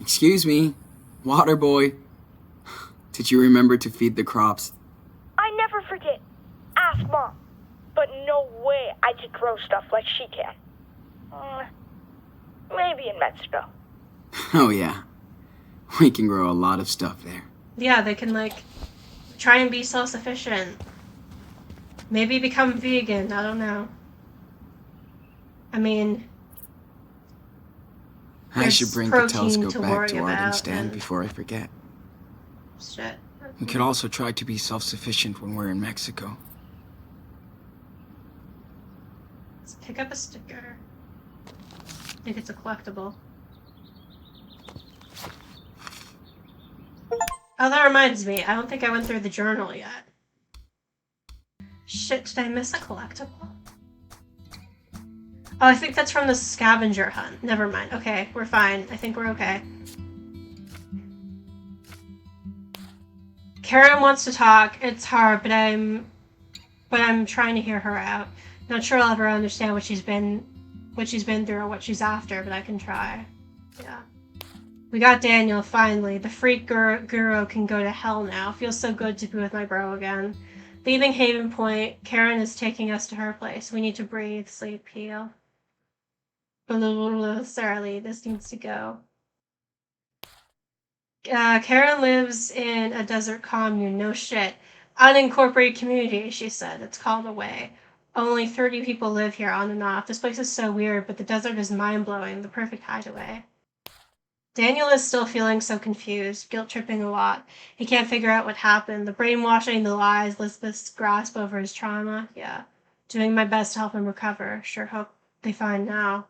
Excuse me, water boy. Did you remember to feed the crops? I never forget. Ask Mom. But no way I can grow stuff like she can. Maybe in Mexico. Oh yeah, we can grow a lot of stuff there. Yeah, they can, like, try and be self-sufficient. Maybe become vegan, I don't know. I mean... I should bring the telescope back to Art and Stan and... before I forget. Shit. We could also try to be self-sufficient when we're in Mexico. Let's pick up a sticker. I think it's a collectible. Oh, that reminds me. I don't think I went through the journal yet. Shit, did I miss a collectible? Oh, I think that's from the scavenger hunt. Never mind. Okay, we're fine. I think we're okay. Karen wants to talk. It's hard, but I'm trying to hear her out. Not sure I'll ever understand what she's been through or what she's after, but I can try. Yeah. We got Daniel, finally. The freak guru can go to hell now. Feels so good to be with my bro again. Leaving Haven Point, Karen is taking us to her place. We need to breathe, sleep, heal. Sorry, this needs to go. Karen lives in a desert commune, no shit. Unincorporated community, she said. It's called Away. Only 30 people live here on and off. This place is so weird, but the desert is mind-blowing. The perfect hideaway. Daniel is still feeling so confused, guilt-tripping a lot. He can't figure out what happened. The brainwashing, the lies, Lisbeth's grasp over his trauma. Yeah. Doing my best to help him recover. Sure hope they find now.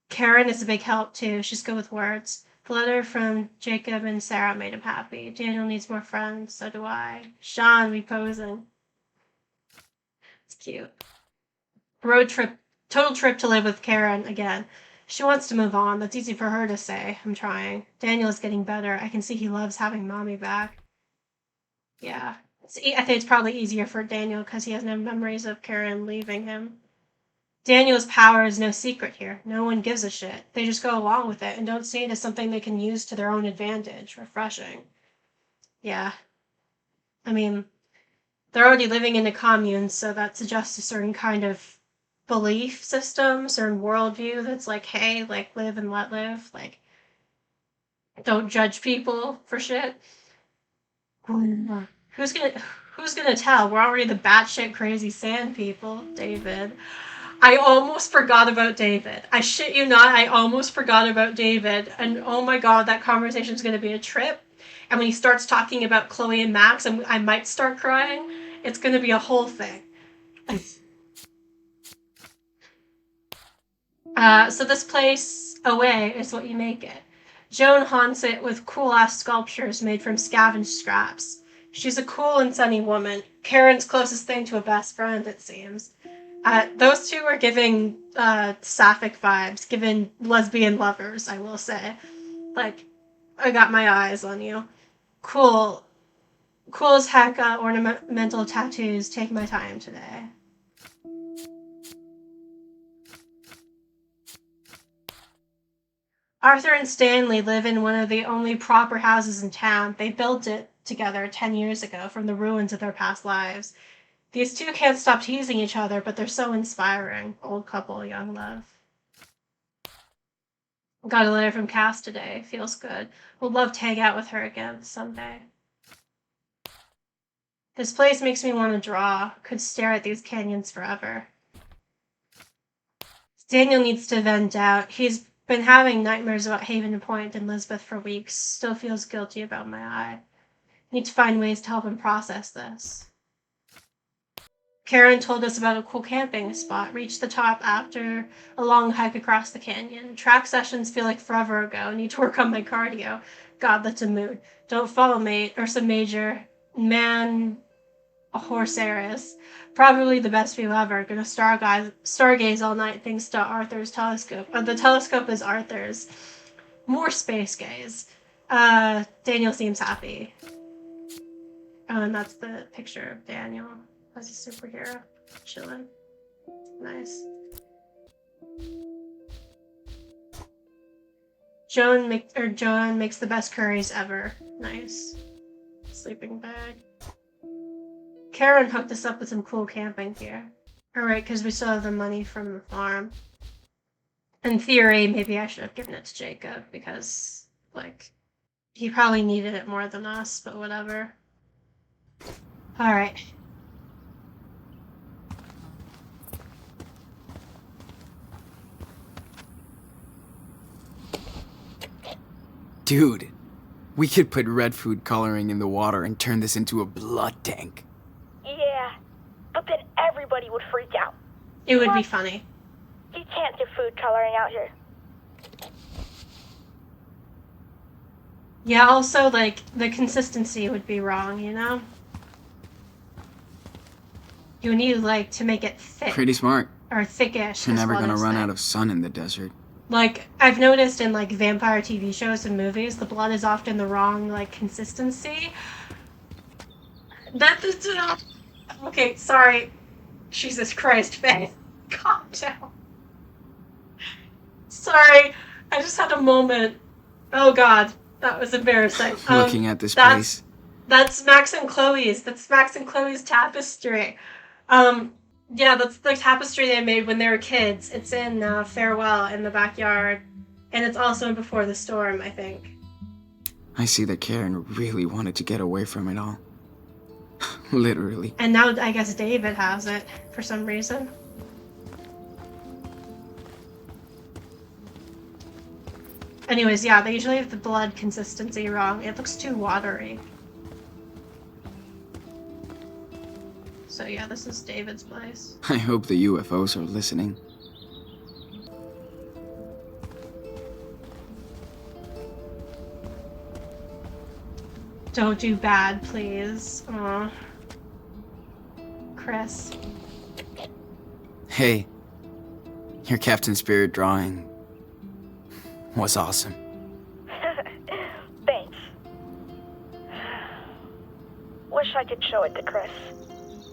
Karen is a big help, too. She's good with words. The letter from Jacob and Sarah made him happy. Daniel needs more friends. So do I. Sean reposing. It's cute. Road trip. Total trip to live with Karen again. She wants to move on. That's easy for her to say. I'm trying. Daniel is getting better. I can see he loves having Mommy back. Yeah. I think it's probably easier for Daniel because he has no memories of Karen leaving him. Daniel's power is no secret here. No one gives a shit. They just go along with it and don't see it as something they can use to their own advantage. Refreshing. Yeah. I mean, they're already living in a commune, so that suggests a certain kind of belief system, certain worldview that's like, hey, like, live and let live. Like, don't judge people for shit. Who's gonna tell? We're already the batshit crazy sand people, David. I almost forgot about David. I shit you not, I almost forgot about David. And oh my god, that conversation is going to be a trip. And when he starts talking about Chloe and Max, and I might start crying, it's going to be a whole thing. So this place, Away, is what you make it. Joan haunts it with cool-ass sculptures made from scavenged scraps. She's a cool and sunny woman. Karen's closest thing to a best friend, it seems. Those two are giving sapphic vibes, giving lesbian lovers, I will say. Like, I got my eyes on you. Cool. Cool as heck ornamental tattoos. Take my time today. Arthur and Stanley live in one of the only proper houses in town. They built it together 10 years ago from the ruins of their past lives. These two can't stop teasing each other, but they're so inspiring. Old couple, young love. Got a letter from Cass today. Feels good. Would love to hang out with her again someday. This place makes me want to draw. Could stare at these canyons forever. Daniel needs to vent out. He's been having nightmares about Haven Point and Lisbeth for weeks. Still feels guilty about my eye. Need to find ways to help him process this. Karen told us about a cool camping spot. Reached the top after a long hike across the canyon. Track sessions feel like forever ago. Need to work on my cardio. God, that's a mood. Don't follow me. Ursa Major. Man. A horse heiress. Probably the best view ever. Gonna stargaze all night thanks to Arthur's telescope. The telescope is Arthur's. More space gaze. Daniel seems happy. Oh, and that's the picture of Daniel as a superhero. Chillin'. Nice. Joan makes the best curries ever. Nice. Sleeping bag. Karen hooked us up with some cool camping gear. Alright, because we still have the money from the farm. In theory, maybe I should have given it to Jacob, because, like, he probably needed it more than us, but whatever. Alright. Dude, we could put red food coloring in the water and turn this into a blood tank. Yeah, but then everybody would freak out. It would be What? funny. You can't do food coloring out here. Yeah, also, like, the consistency would be wrong, you know? You need, like, to make it thick. Pretty smart. Or thickish. You're is never what gonna it's run like. out of sun in the desert. Like, I've noticed in, like, vampire TV shows and movies, the blood is often the wrong, like, consistency. Okay, sorry. Jesus Christ, Faith. Calm down. Sorry. I just had a moment. Oh, God. That was embarrassing. Looking at this place. That's Max and Chloe's. That's Max and Chloe's tapestry. Yeah, that's the tapestry they made when they were kids. It's in Farewell in the backyard. And it's also in Before the Storm, I think. I see that Karen really wanted to get away from it all. Literally. And now I guess David has it for some reason. Anyways, yeah, they usually have the blood consistency wrong. It looks too watery. So yeah, this is David's place. I hope the UFOs are listening. Don't do bad, please. Aw. Chris. Hey, your Captain Spirit drawing was awesome. Thanks. Wish I could show it to Chris.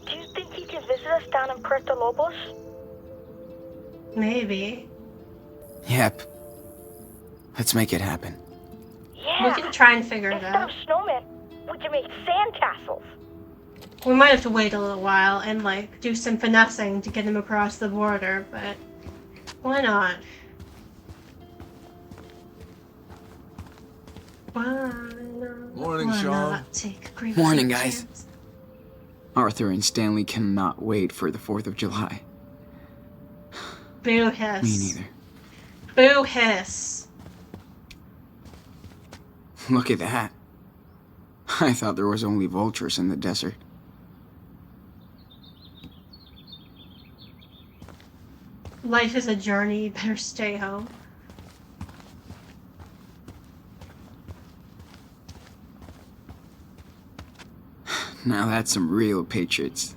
Do you think he can visit us down in Puerto Lobos? Maybe. Yep. Let's make it happen. Yeah. We can try and figure it Instead out. of snowmen, we can make sandcastles. We might have to wait a little while and, like, do some finessing to get him across the border, but why not? Why not? Morning, Why Sean. not take a great Morning, big guys. chance? Arthur and Stanley cannot wait for the 4th of July. Boo hiss. Me neither. Boo hiss. Look at that. I thought there was only vultures in the desert. Life is a journey, you better stay home. Now that's some real patriots.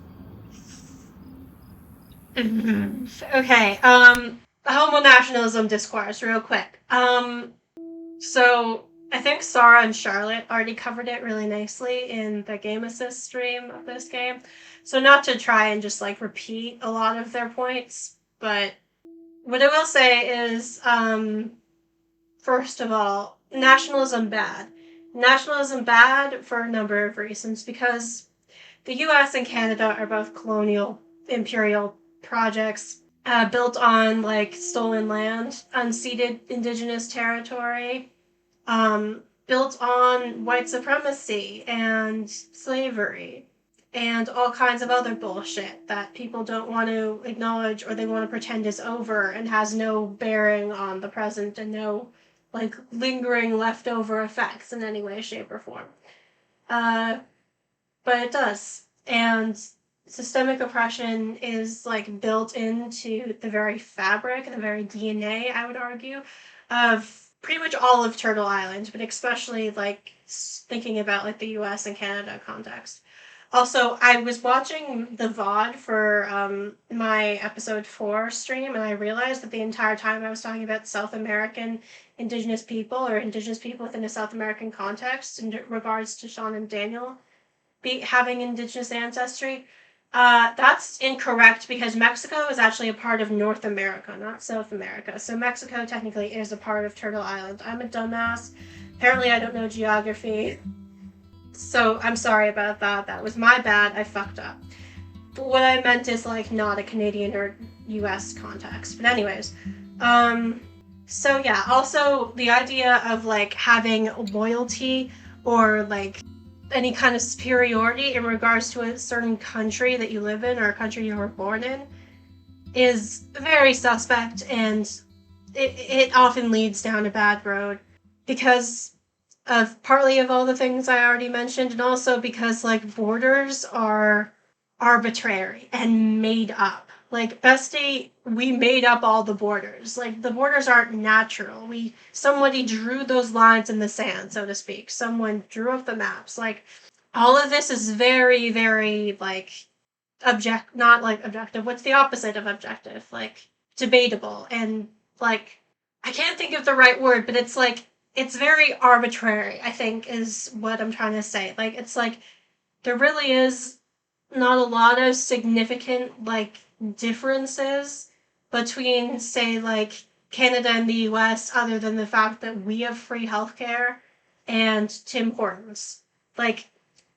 Okay, homonationalism discourse, real quick. So I think Sarah and Charlotte already covered it really nicely in the Game Assist stream of this game. So not to try and just like repeat a lot of their points, but what I will say is, first of all, nationalism bad. Nationalism bad for a number of reasons, because the US and Canada are both colonial, imperial projects built on like stolen land, unceded indigenous territory, built on white supremacy and slavery and all kinds of other bullshit that people don't want to acknowledge or they want to pretend is over and has no bearing on the present and no like lingering leftover effects in any way, shape, or form. But it does. And systemic oppression is like built into the very fabric, the very DNA, I would argue, of pretty much all of Turtle Island, but especially like thinking about like the US and Canada context. Also, I was watching the VOD for my episode 4 stream, and I realized that the entire time I was talking about South American indigenous people or indigenous people within a South American context in regards to Sean and Daniel having indigenous ancestry, That's incorrect because Mexico is actually a part of North America, not South America. So Mexico technically is a part of Turtle Island. I'm a dumbass. Apparently I don't know geography. So I'm sorry about that. That was my bad. I fucked up. But what I meant is like not a Canadian or US context. But anyways, so yeah, also the idea of like having loyalty or like any kind of superiority in regards to a certain country that you live in or a country you were born in is very suspect, and it often leads down a bad road because of partly of all the things I already mentioned, and also because like borders are arbitrary and made up. Like Bestie, we made up all the borders. Like the borders aren't natural. Somebody drew those lines in the sand, so to speak. Someone drew up the maps. Like all of this is very, very like not like objective. What's the opposite of objective? Like debatable and like I can't think of the right word, but it's like it's very arbitrary, I think is what I'm trying to say. Like it's like there really is not a lot of significant like differences between say like Canada and the US other than the fact that we have free healthcare and Tim Hortons. Like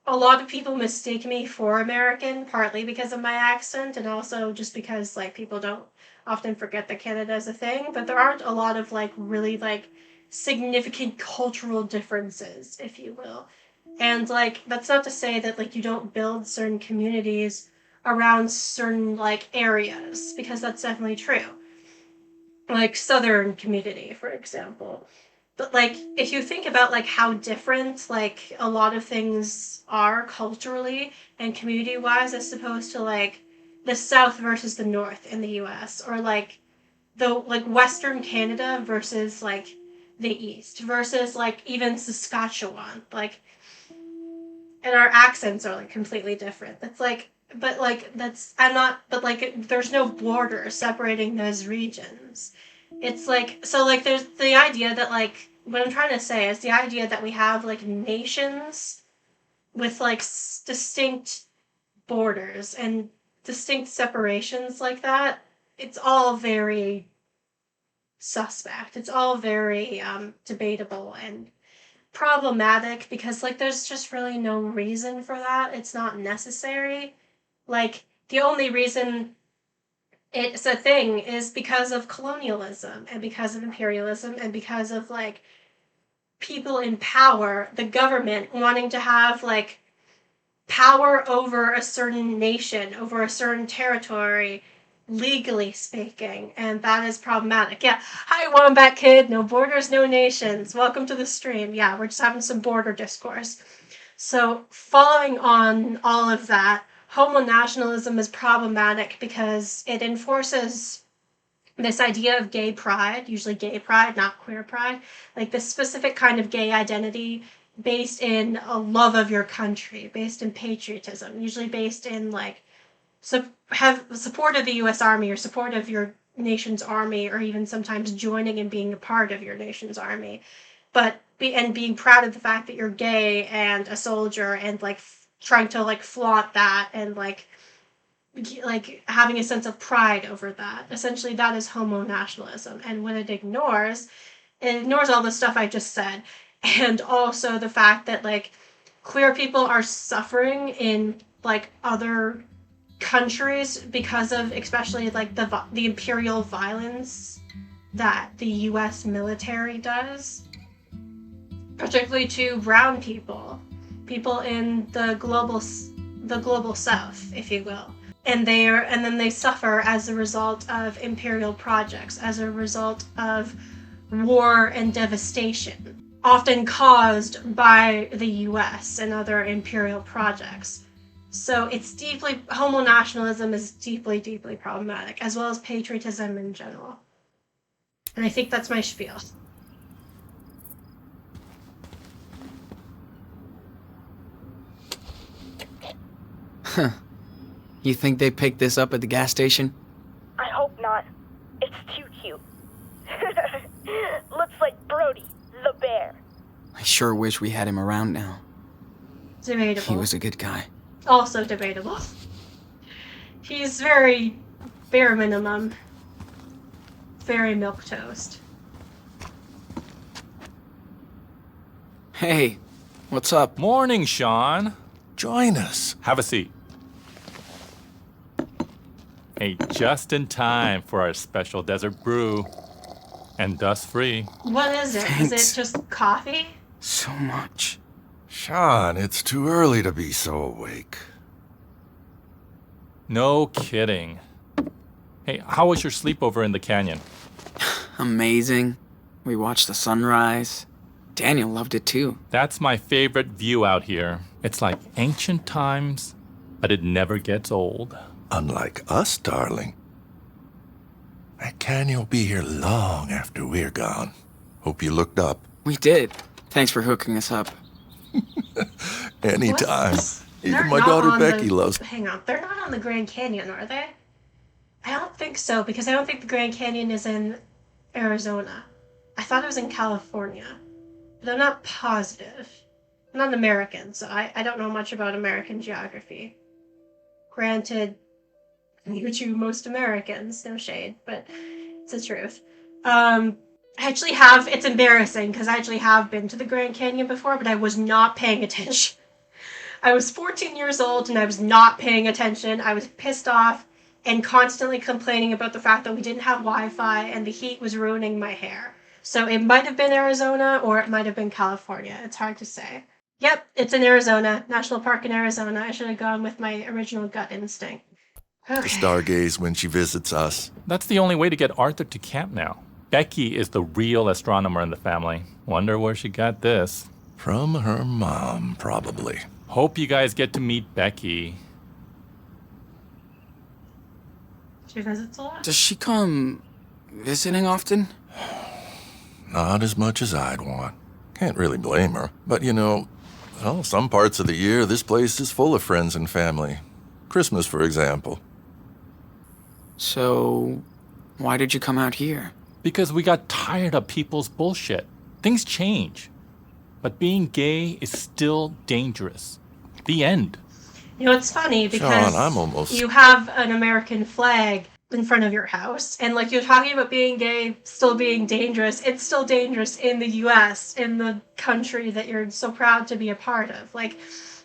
a lot of people mistake me for American, partly because of my accent and also just because like people don't often forget that Canada is a thing, but there aren't a lot of like really like significant cultural differences, if you will. And like that's not to say that like you don't build certain communities around certain like areas, because that's definitely true. Like Southern community, for example. But like if you think about like how different like a lot of things are culturally and community wise as opposed to like the South versus the North in the US, or like the like Western Canada versus like the East versus like even Saskatchewan, like, and our accents are like completely different. That's like, but like that's I'm not, but like there's no border separating those regions. It's like so like there's the idea that like what I'm trying to say is the idea that we have like nations with like distinct borders and distinct separations like that. It's all very suspect. It's all very debatable and problematic because like there's just really no reason for that. It's not necessary. Like the only reason it's a thing is because of colonialism and because of imperialism and because of like people in power, the government wanting to have like power over a certain nation, over a certain territory, legally speaking, and that is problematic. Yeah, hi Wombat Kid, no borders, no nations. Welcome to the stream. Yeah, we're just having some border discourse. So, following on all of that, homonationalism is problematic because it enforces this idea of gay pride, usually gay pride, not queer pride, like this specific kind of gay identity based in a love of your country, based in patriotism, usually based in like have support of the U.S. Army or support of your nation's army, or even sometimes joining and being a part of your nation's army, but being proud of the fact that you're gay and a soldier and like trying to like flaunt that and like having a sense of pride over that. Essentially, that is homonationalism, and what it ignores all the stuff I just said, and also the fact that like queer people are suffering in like other countries because of especially like the imperial violence that the US military does, particularly to brown people in the global south, if you will. And then they suffer as a result of imperial projects, as a result of war and devastation, often caused by the US and other imperial projects. So homonationalism is deeply, deeply problematic, as well as patriotism in general. And I think that's my spiel. Huh. You think they picked this up at the gas station? I hope not. It's too cute. Looks like Brody, the bear. I sure wish we had him around now. Debatable. He was a good guy. Also debatable. He's very bare minimum. Very milquetoast. Hey, what's up? Morning, Sean. Join us. Have a seat. Hey, just in time for our special desert brew. And dust-free. What is it? Thanks. Is it just coffee? So much. Sean, it's too early to be so awake. No kidding. Hey, how was your sleepover in the canyon? Amazing. We watched the sunrise. Daniel loved it too. That's my favorite view out here. It's like ancient times, but it never gets old. Unlike us, darling. That canyon will be here long after we're gone. Hope you looked up. We did. Thanks for hooking us up. Anytime. What? Even They're my not daughter on Becky the- loves. Hang on, they're not on the Grand Canyon, are they? I don't think so, because I don't think the Grand Canyon is in Arizona. I thought it was in California, but I'm not positive. I'm not American, so I don't know much about American geography. Granted, neither do most Americans, no shade, but it's the truth. I actually have, it's embarrassing, because I actually have been to the Grand Canyon before, but I was not paying attention. I was 14 years old and I was not paying attention. I was pissed off and constantly complaining about the fact that we didn't have Wi-Fi and the heat was ruining my hair. So it might have been Arizona or it might have been California. It's hard to say. Yep, it's in Arizona. National Park in Arizona. I should have gone with my original gut instinct. To Okay. stargaze when she visits us. That's the only way to get Arthur to camp now. Becky is the real astronomer in the family. Wonder where she got this. From her mom, probably. Hope you guys get to meet Becky. She visits a lot. Does she come visiting often? Not as much as I'd want. Can't really blame her. But well, some parts of the year, this place is full of friends and family. Christmas, for example. So, why did you come out here? Because we got tired of people's bullshit. Things change. But being gay is still dangerous. The end. You know, it's funny because Sean, I'm almost... you have an American flag in front of your house, and like you're talking about being gay still being dangerous. It's still dangerous in the US, in the country that you're so proud to be a part of. Like,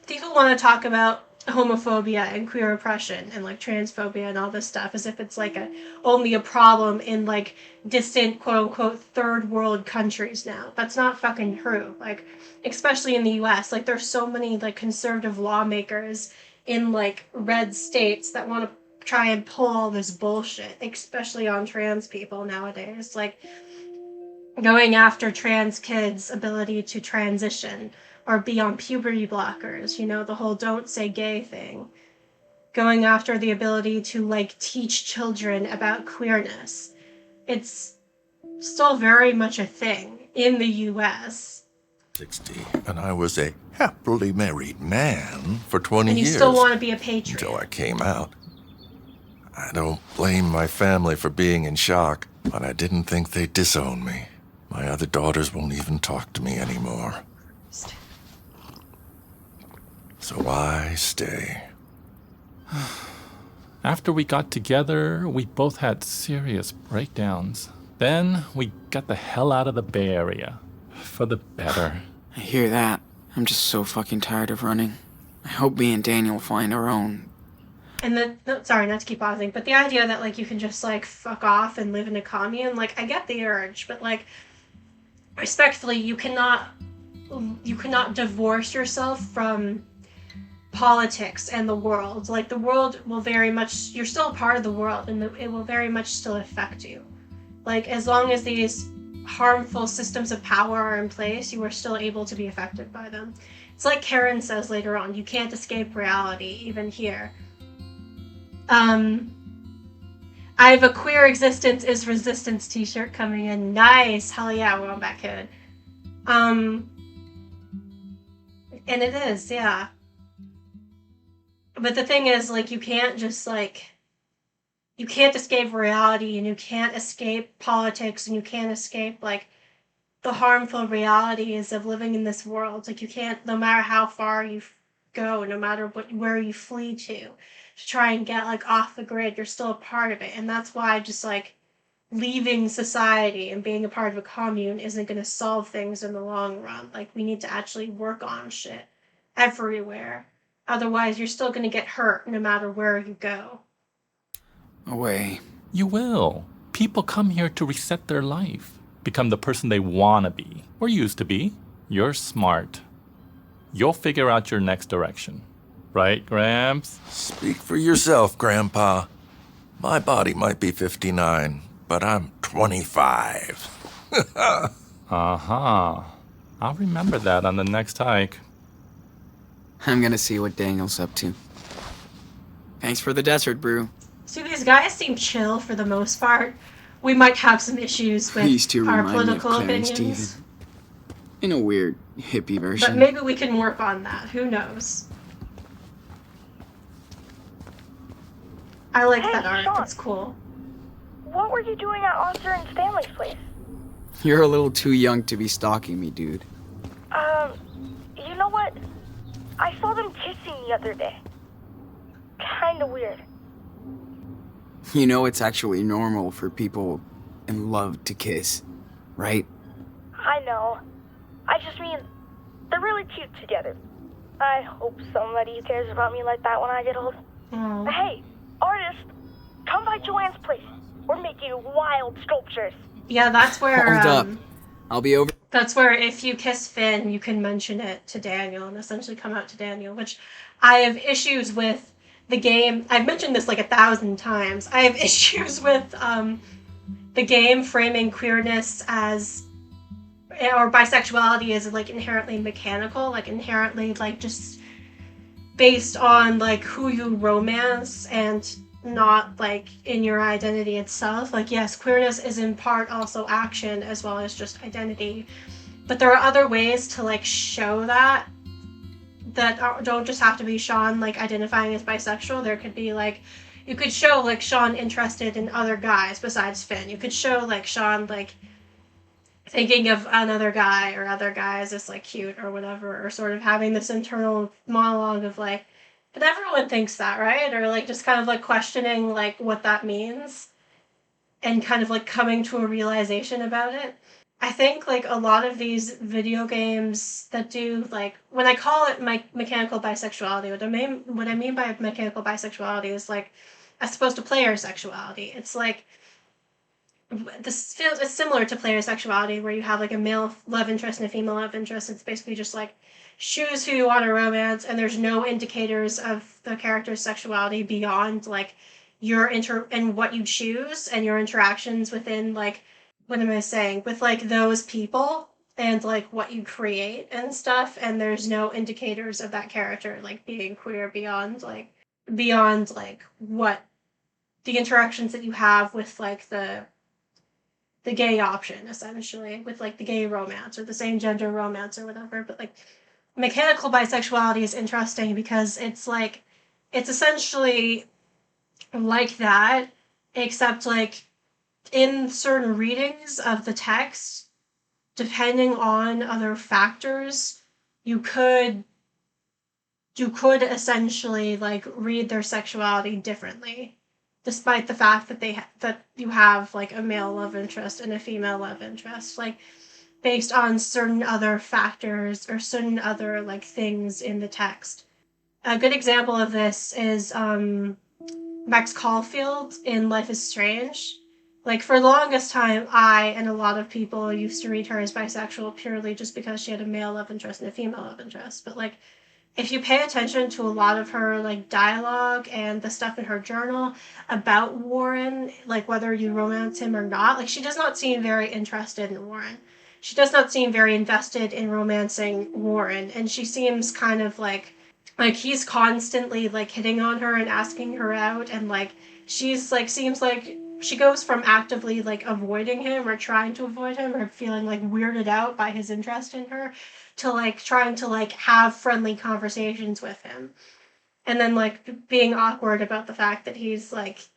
people want to talk about homophobia and queer oppression and like transphobia and all this stuff as if it's like only a problem in like distant quote unquote third world countries now. That's not fucking true. Like, especially in the US, like there's so many like conservative lawmakers in like red states that want to try and pull all this bullshit, especially on trans people nowadays. Like going after trans kids' ability to transition or be on puberty blockers, the whole don't say gay thing. Going after the ability to like teach children about queerness. It's still very much a thing in the US. 60, and I was a happily married man for 20 And you years. still want to be a patriot. Until I came out. I don't blame my family for being in shock, but I didn't think they'd disown me. My other daughters won't even talk to me anymore. So why stay? After we got together, we both had serious breakdowns. Then we got the hell out of the Bay Area. For the better. I hear that. I'm just so fucking tired of running. I hope me and Daniel find our own. And sorry, not to keep pausing, but the idea that like you can just like fuck off and live in a commune, like I get the urge, but like respectfully, you cannot divorce yourself from politics and the world. Like the world will very much, you're still a part of the world, and it will very much still affect you. Like as long as these harmful systems of power are in place, you are still able to be affected by them. It's like Karen says later on, you can't escape reality, even here. I have a queer existence is resistance t-shirt coming in. Nice. Hell yeah, we're on back hood. And it is, yeah. But the thing is, like, you can't just, like, you can't escape reality, and you can't escape politics, and you can't escape, like, the harmful realities of living in this world. Like, you can't, no matter how far you go, no matter where you flee to, to try and get like off the grid, you're still a part of it. And that's why just like leaving society and being a part of a commune isn't going to solve things in the long run. Like, we need to actually work on shit everywhere. Otherwise, you're still going to get hurt no matter where you go. Away. You will. People come here to reset their life, become the person they want to be, or used to be. You're smart. You'll figure out your next direction. Right, Gramps? Speak for yourself, Grandpa. My body might be 59, but I'm 25. Uh-huh. I'll remember that on the next hike. I'm gonna see what Daniel's up to. Thanks for the desert brew. See, these guys seem chill for the most part. We might have some issues with These two our remind me of political Claire and opinions. Steven. In a weird, hippie version. But maybe we can work on that. Who knows? I like Hey, that art. Sean. It's cool. What were you doing at Oscar and Stanley's place? You're a little too young to be stalking me, dude. You know what? I saw them kissing the other day. Kinda weird. You know it's actually normal for people in love to kiss, right? I know. I just mean, they're really cute together. I hope somebody cares about me like that when I get old. Oh. Hey, artist, come by Joanne's place. We're making wild sculptures. Yeah, that's where. Hold up. I'll be over. That's where if you kiss Finn, you can mention it to Daniel and essentially come out to Daniel, which I have issues with the game. I've mentioned this like 1,000 times. I have issues with the game framing queerness as, or bisexuality as like inherently mechanical, like inherently like just based on like who you romance and not like in your identity itself. Like, yes, queerness is in part also action as well as just identity, but there are other ways to like show that don't just have to be Sean like identifying as bisexual. There could be like, you could show like Sean interested in other guys besides Finn. You could show like Sean like thinking of another guy or other guys as like cute or whatever, or sort of having this internal monologue of like, but everyone thinks that, right? Or like just kind of like questioning like what that means and kind of like coming to a realization about it. I think like a lot of these video games that do like, when I call it mechanical bisexuality, what I mean by mechanical bisexuality is like as opposed to player sexuality. It's like, this feels, it's similar to player sexuality where you have like a male love interest and a female love interest. It's basically just like choose who you want to romance, and there's no indicators of the character's sexuality beyond like your and what you choose and your interactions within like, what am I saying, with like those people and like what you create and stuff, and there's no indicators of that character like being queer beyond like what the interactions that you have with like the gay option, essentially, with like the gay romance or the same gender romance or whatever. But like mechanical bisexuality is interesting because it's like, it's essentially like that, except like in certain readings of the text, depending on other factors, you could essentially like read their sexuality differently, despite the fact that that you have like a male love interest and a female love interest, like based on certain other factors or certain other like things in the text. A good example of this is Max Caulfield in Life is Strange. Like, for the longest time, I and a lot of people used to read her as bisexual purely just because she had a male love interest and a female love interest. But like, if you pay attention to a lot of her like dialogue and the stuff in her journal about Warren, like whether you romance him or not, like she does not seem very interested in Warren. She does not seem very invested in romancing Warren, and she seems kind of like he's constantly like hitting on her and asking her out, and like she's like seems like she goes from actively like avoiding him or trying to avoid him or feeling like weirded out by his interest in her to like trying to like have friendly conversations with him, and then like being awkward about the fact that he's like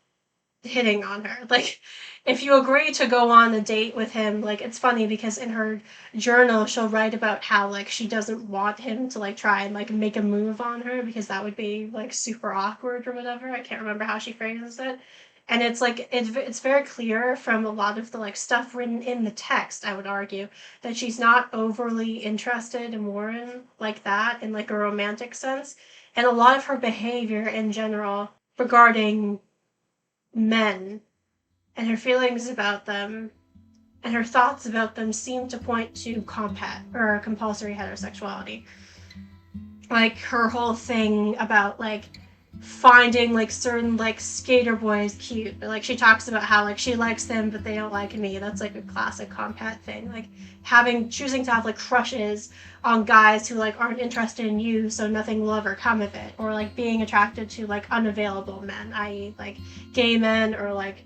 hitting on her. Like, if you agree to go on a date with him, like, it's funny because in her journal she'll write about how like she doesn't want him to like try and like make a move on her because that would be like super awkward or whatever. I can't remember how she phrases it. And it's like it's very clear from a lot of the like stuff written in the text, I would argue, that she's not overly interested in Warren like that in like a romantic sense. And a lot of her behavior in general regarding men and her feelings about them and her thoughts about them seem to point to compat or compulsory heterosexuality. Like her whole thing about like finding like certain like skater boys cute, but like she talks about how like she likes them but they don't like me. That's like a classic compat thing. Like choosing to have like crushes on guys who like aren't interested in you, so nothing will ever come of it, or like being attracted to like unavailable men, i.e. like gay men or like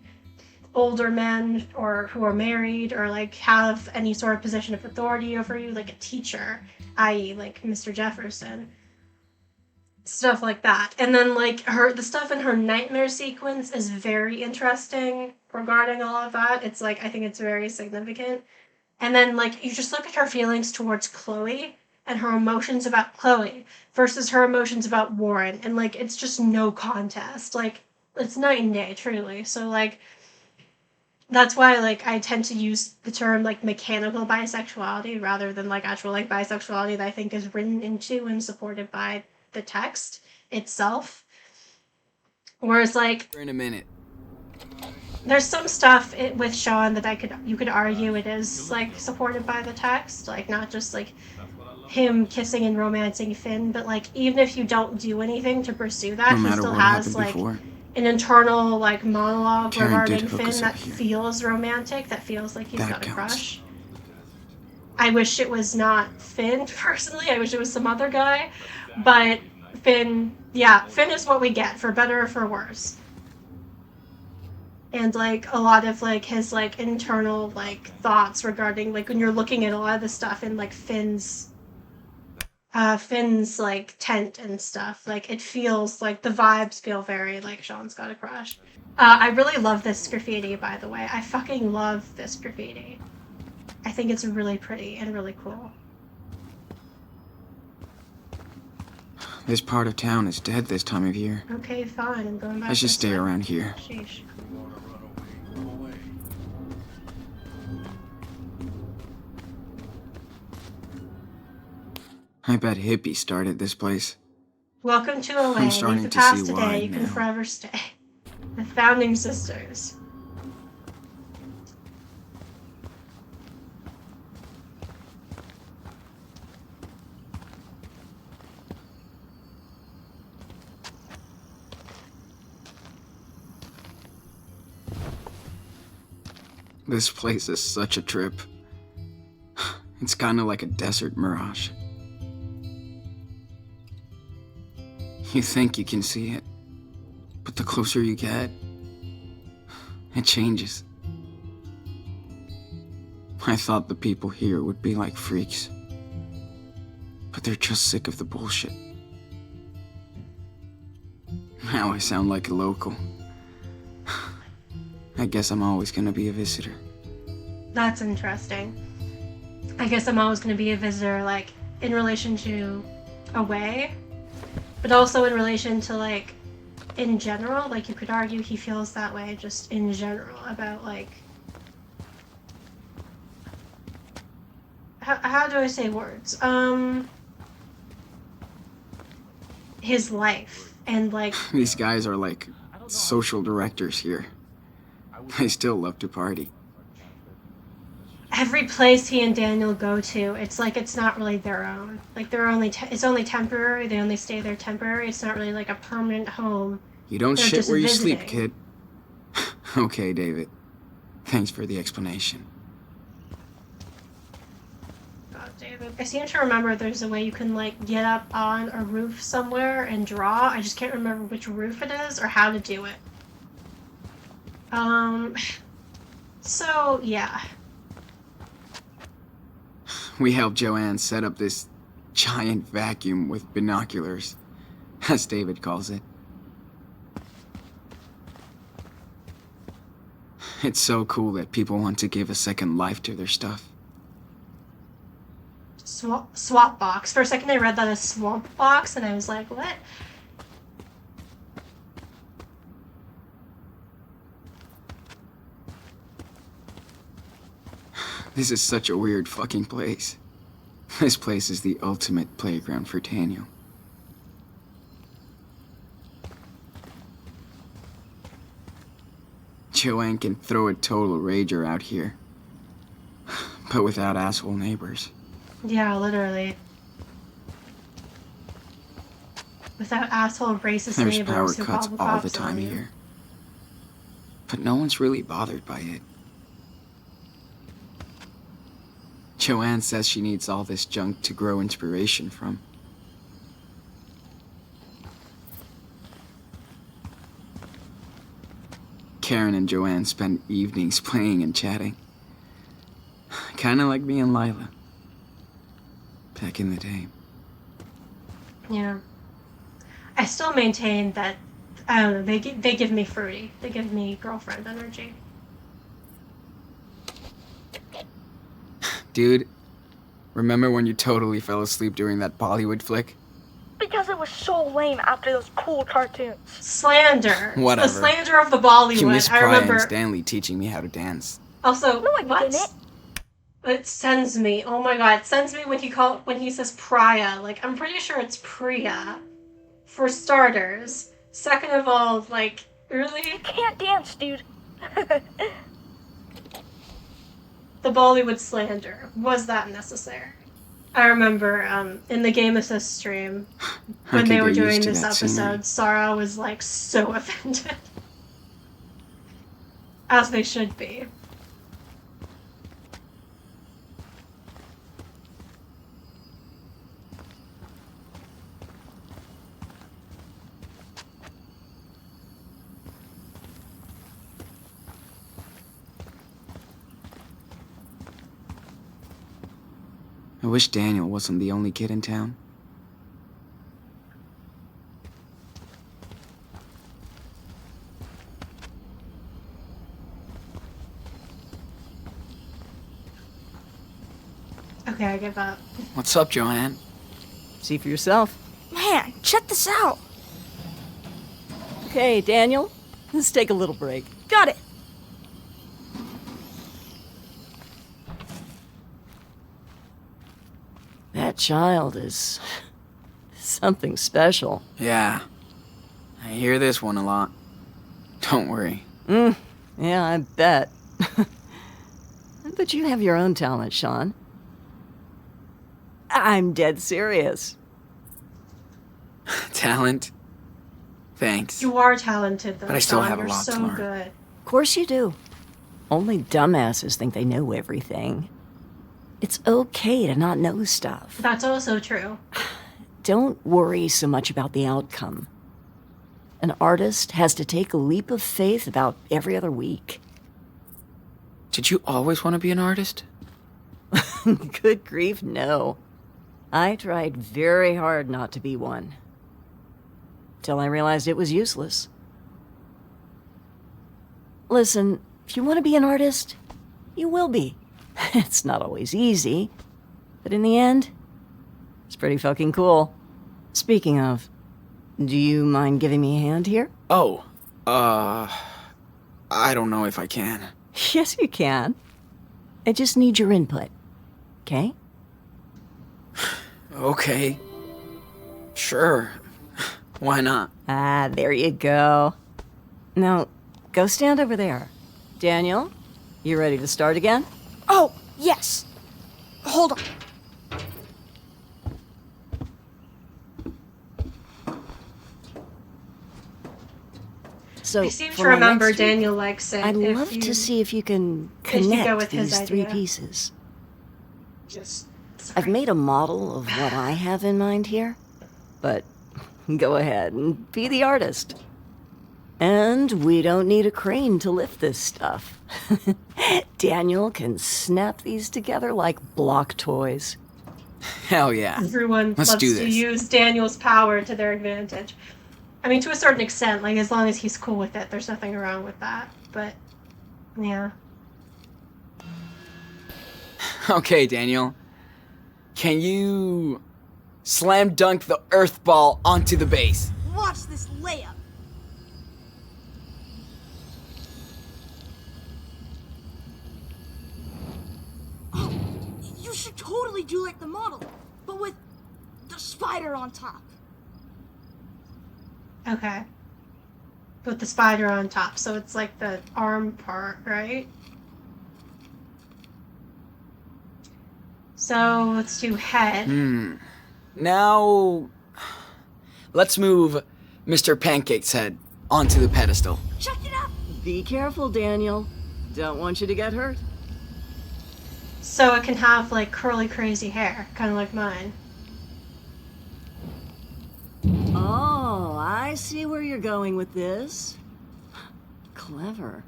older men or who are married or like have any sort of position of authority over you, like a teacher, i.e. like Mr. Jefferson. Stuff like that. And then like the stuff in her nightmare sequence is very interesting regarding all of that. It's like I think it's very significant. And then like you just look at her feelings towards Chloe and her emotions about Chloe versus her emotions about Warren, and like it's just no contest. Like it's night and day, truly. So like that's why like I tend to use the term like mechanical bisexuality rather than like actual like bisexuality that I think is written into and supported by the text itself. Whereas like In a minute. there's some stuff with Sean that you could argue it is like supported by the text, like not just like him kissing and romancing Finn, but like even if you don't do anything to pursue that, No he matter still what has happened like before. an internal like monologue Karen regarding did hook Finn us that up here. feels romantic, that feels like he's That got a counts. crush. I wish it was not Finn, personally. I wish it was some other guy. But Finn is what we get, for better or for worse. And like a lot of like his like internal like thoughts regarding like when you're looking at a lot of the stuff in like Finn's like tent and stuff, like it feels like the vibes feel very like Sean's got a crush. I really love this graffiti, by the way. I fucking love this graffiti. I think it's really pretty and really cool. This part of town is dead this time of year. Okay, fine. I'm going back. I should this stay way. around here. Sheesh. I bet hippies started this place. Welcome to LA. I'm Leave starting the to past see why today. You can now. forever stay. The Founding Sisters. This place is such a trip. It's kind of like a desert mirage. You think you can see it, but the closer you get, it changes. I thought the people here would be like freaks, but they're just sick of the bullshit. Now I sound like a local. I guess I'm always gonna be a visitor. That's interesting. I guess I'm always going to be a visitor, like, in relation to away, but also in relation to, like, in general. Like, you could argue he feels that way just in general about, like, how do I say words? His life, and, like... These guys are like social directors here. They still love to party. Every place he and Daniel go to, it's like it's not really their own. Like they're it's only temporary. They only stay there temporary. It's not really like a permanent home. You don't They're shit just where you visiting. sleep, kid. Okay, David. Thanks for the explanation. God, David. I seem to remember there's a way you can like get up on a roof somewhere and draw. I just can't remember which roof it is or how to do it. So yeah. We helped Joanne set up this giant vacuum with binoculars, as David calls it. It's so cool that people want to give a second life to their stuff. Swap box. For a second I read that as swamp box and I was like, what? This is such a weird fucking place. This place is the ultimate playground for Daniel. Joanne can throw a total rager out here. But without asshole neighbors. Yeah, literally. Without asshole racist There's neighbors power who cuts call the all the cops on time you. here. But no one's really bothered by it. Joanne says she needs all this junk to grow inspiration from. Karen and Joanne spend evenings playing and chatting. Kinda like me and Lila. Back in the day. Yeah. I still maintain that, I don't know, they give me fruity. They give me girlfriend energy. Dude, remember when you totally fell asleep during that Bollywood flick? Because it was so lame after those cool cartoons. Slander. Whatever. The slander of the Bollywood. You missed I Prya remember. and Stanley teaching me how to dance. Also, No, I what? didn't. It sends me. Oh my god, it sends me when he says Prya. Like, I'm pretty sure it's Priya. For starters. Second of all, like, really? You can't dance, dude. The Bollywood slander. Was that necessary? I remember in the Game Assist stream, I when could they were get used doing to this that scenery. episode, Sarah was like so offended. As they should be. I wish Daniel wasn't the only kid in town. Okay, I give up. What's up, Joanne? See for yourself. Man, check this out. Okay, Daniel, let's take a little break. Got it. That child is something special. Yeah. I hear this one a lot. Don't worry. Yeah, I bet. But you have your own talent, Sean. I'm dead serious. Talent? Thanks. You are talented, though. But I still Sean. have a You're lot to so learn. good. Of course you do. Only dumbasses think they know everything. It's okay to not know stuff. That's also true. Don't worry so much about the outcome. An artist has to take a leap of faith about every other week. Did you always want to be an artist? Good grief, no. I tried very hard not to be one. Till I realized it was useless. Listen, if you want to be an artist, you will be. It's not always easy, but in the end, it's pretty fucking cool. Speaking of, do you mind giving me a hand here? Oh, I don't know if I can. Yes, you can. I just need your input, okay? Okay. Sure. Why not? Ah, there you go. Now, go stand over there. Daniel, you ready to start again? Oh, yes. Hold on. So, I seem to for my remember next week, Daniel likes it. I'd if love you to see if you can if you go connect with his these three idea. pieces. Just I've made a model of what I have in mind here, but go ahead and be the artist. And we don't need a crane to lift this stuff. Daniel can snap these together like block toys. Hell yeah. Everyone Let's loves do to this. use Daniel's power to their advantage. I mean, to a certain extent, like, as long as he's cool with it, there's nothing wrong with that. But Yeah. Okay, Daniel. Can you slam dunk the earth ball onto the base? Watch this layup. Oh, you should totally do like the model, but with the spider on top. Okay. With the spider on top, so it's like the arm part, right? So let's do head. Now, let's move Mr. Pancake's head onto the pedestal. Check it out. Be careful, Daniel. Don't want you to get hurt. So it can have like curly, crazy hair, kind of like mine. Oh, I see where you're going with this. Clever.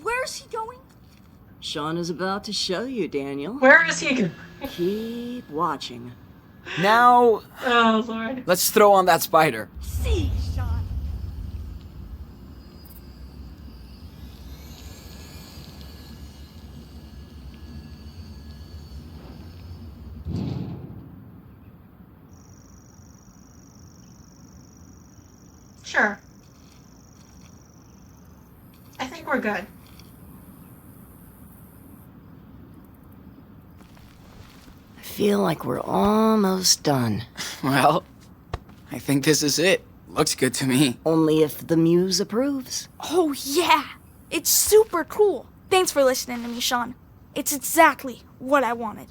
Where's he going? Sean is about to show you, Daniel. Where is he? Keep watching. Now, Oh Lord. let's throw on that spider. See, Sean. Sure. I think we're good. I feel like we're almost done. Well, I think this is it. Looks good to me. Only if the muse approves. Oh, yeah. It's super cool. Thanks for listening to me, Sean. It's exactly what I wanted.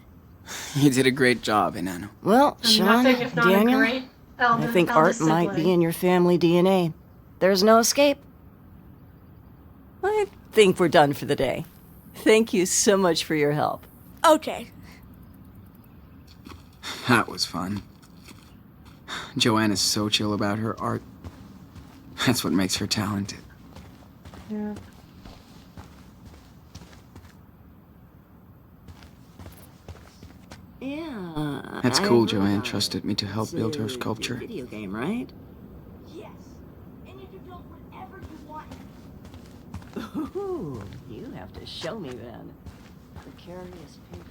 You did a great job, Enano. Well, I'm Sean, nothing if not Daniel, a great I think art eldest might sibling. be in your family DNA. There's no escape. I think we're done for the day. Thank you so much for your help. Okay. That was fun. Joanne is so chill about her art. That's what makes her talented. Yeah. Yeah. That's I cool heard Joanne about trusted it. me to help It's build her a sculpture. Video game, right? Yes. And you can build whatever you want. Ooh, you have to show me then. Precarious patriot.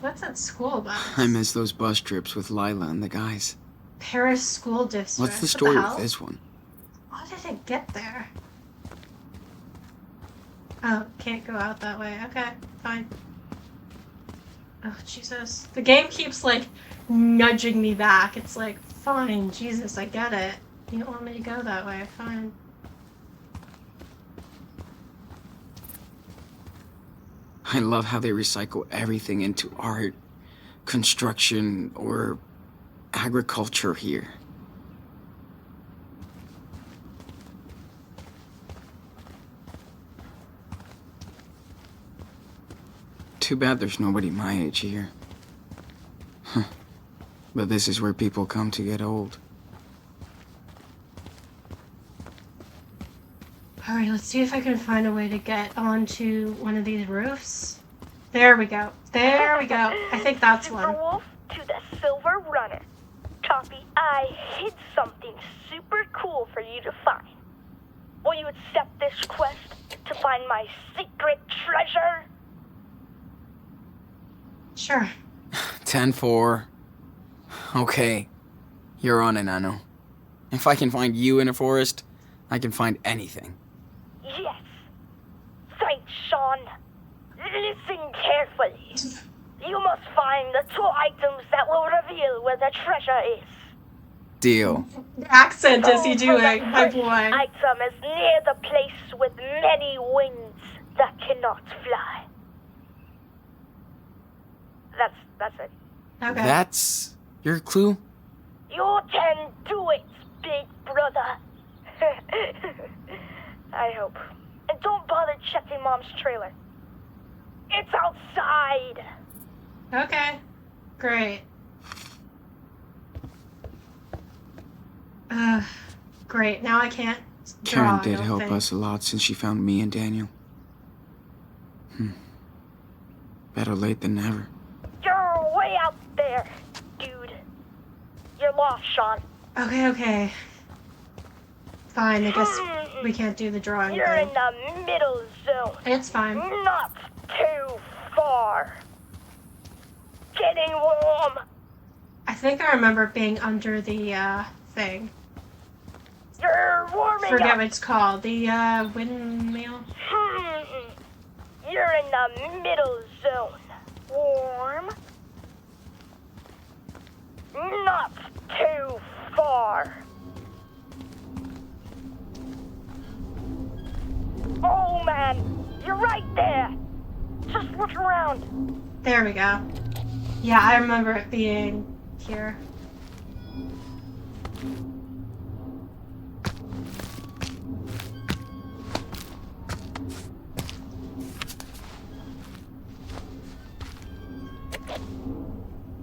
What's that school about? I miss those bus trips with Lila and the guys. Paris School District. What's the What story hell? with this one? How did it get there? Oh, can't go out that way. Okay, fine. Oh, Jesus. The game keeps, like, nudging me back. It's like, fine, Jesus, I get it. You don't want me to go that way. Fine. I love how they recycle everything into art, construction, or agriculture here. Too bad there's nobody my age here. Huh. But this is where people come to get old. Alright, let's see if I can find a way to get onto one of these roofs. There we go. There we go. I think that's Super one. Wolf to the Silver Runner. Copy. I hid something super cool for you to find. Will you accept this quest to find my secret treasure? Sure. 10-4. Okay. You're on, Enano. If I can find you in a forest, I can find anything. Yes. Thanks, Sean. Listen carefully. You must find the 2 items that will reveal where the treasure is. Deal. The accent is he For the doing? My first boy. item is near the place with many wings that cannot fly. That's it. Okay. That's your clue? You can do it, big brother. I hope. And don't bother checking Mom's trailer. It's outside. Okay. Great. Great. Now I can't draw. Karen I did don't help think. us a lot since she found me and Daniel. Better late than never. You're way out there, dude. You're lost, Sean. Okay. Fine, I guess we can't do the drawing You're thing. in the middle zone. It's fine. Not too far. Getting warm. I think I remember being under the thing. You're warming Forget up. what it's called. The windmill. You're in the middle zone. Warm. Not too far. Oh man, you're right there. Just look around. There we go. Yeah, I remember it being here.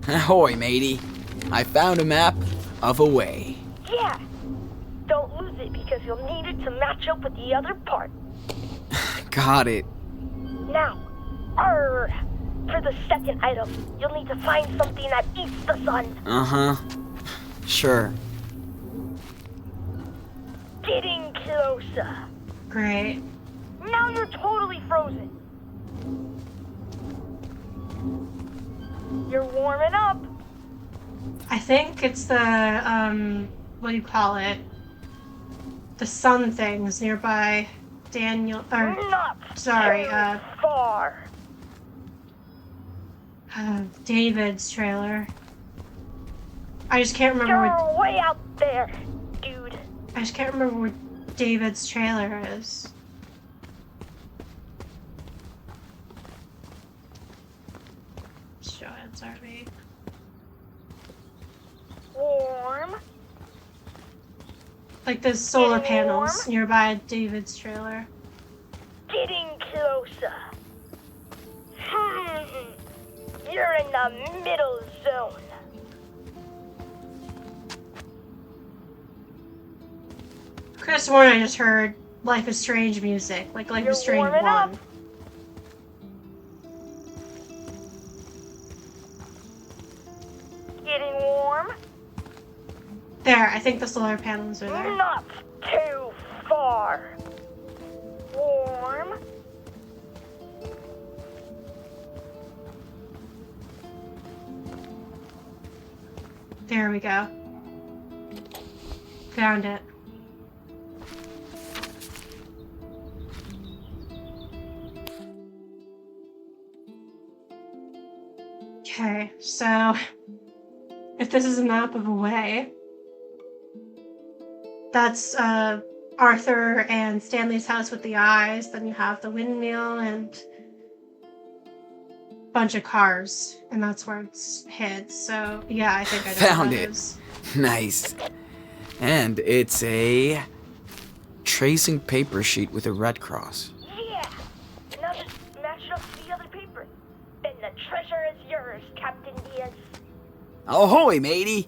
Ahoy, matey. I found a map of a way. Yeah. Don't lose it because you'll need it to match up with the other part. Got it. Now, for the second item, you'll need to find something that eats the sun. Uh-huh. Sure. Getting closer. Great. Now you're totally frozen. You're warming up. I think it's the, what do you call it? The sun things nearby Daniel, or, Not sorry, too far. David's trailer. I just can't remember what, You're way out there, dude. I just can't remember where David's trailer is. Show it, sorry. Warm. Like the solar Getting panels warm? nearby David's trailer. Getting closer. You're in the middle zone. Chris Warren, I just heard Life is Strange music, like Life You're is Strange warming 1. up. Getting warm. There, I think the solar panels are there. Not too far. Warm. There we go. Found it. Okay, so if this is a map of a way, that's Arthur and Stanley's house with the eyes. Then you have the windmill and a bunch of cars, and that's where it's hid. So yeah, I think I know Found what that it. is. Nice. And it's a tracing paper sheet with a red cross. Yeah. Now just match it up to the other paper. And the treasure is yours, Captain Diaz. Ahoy, matey.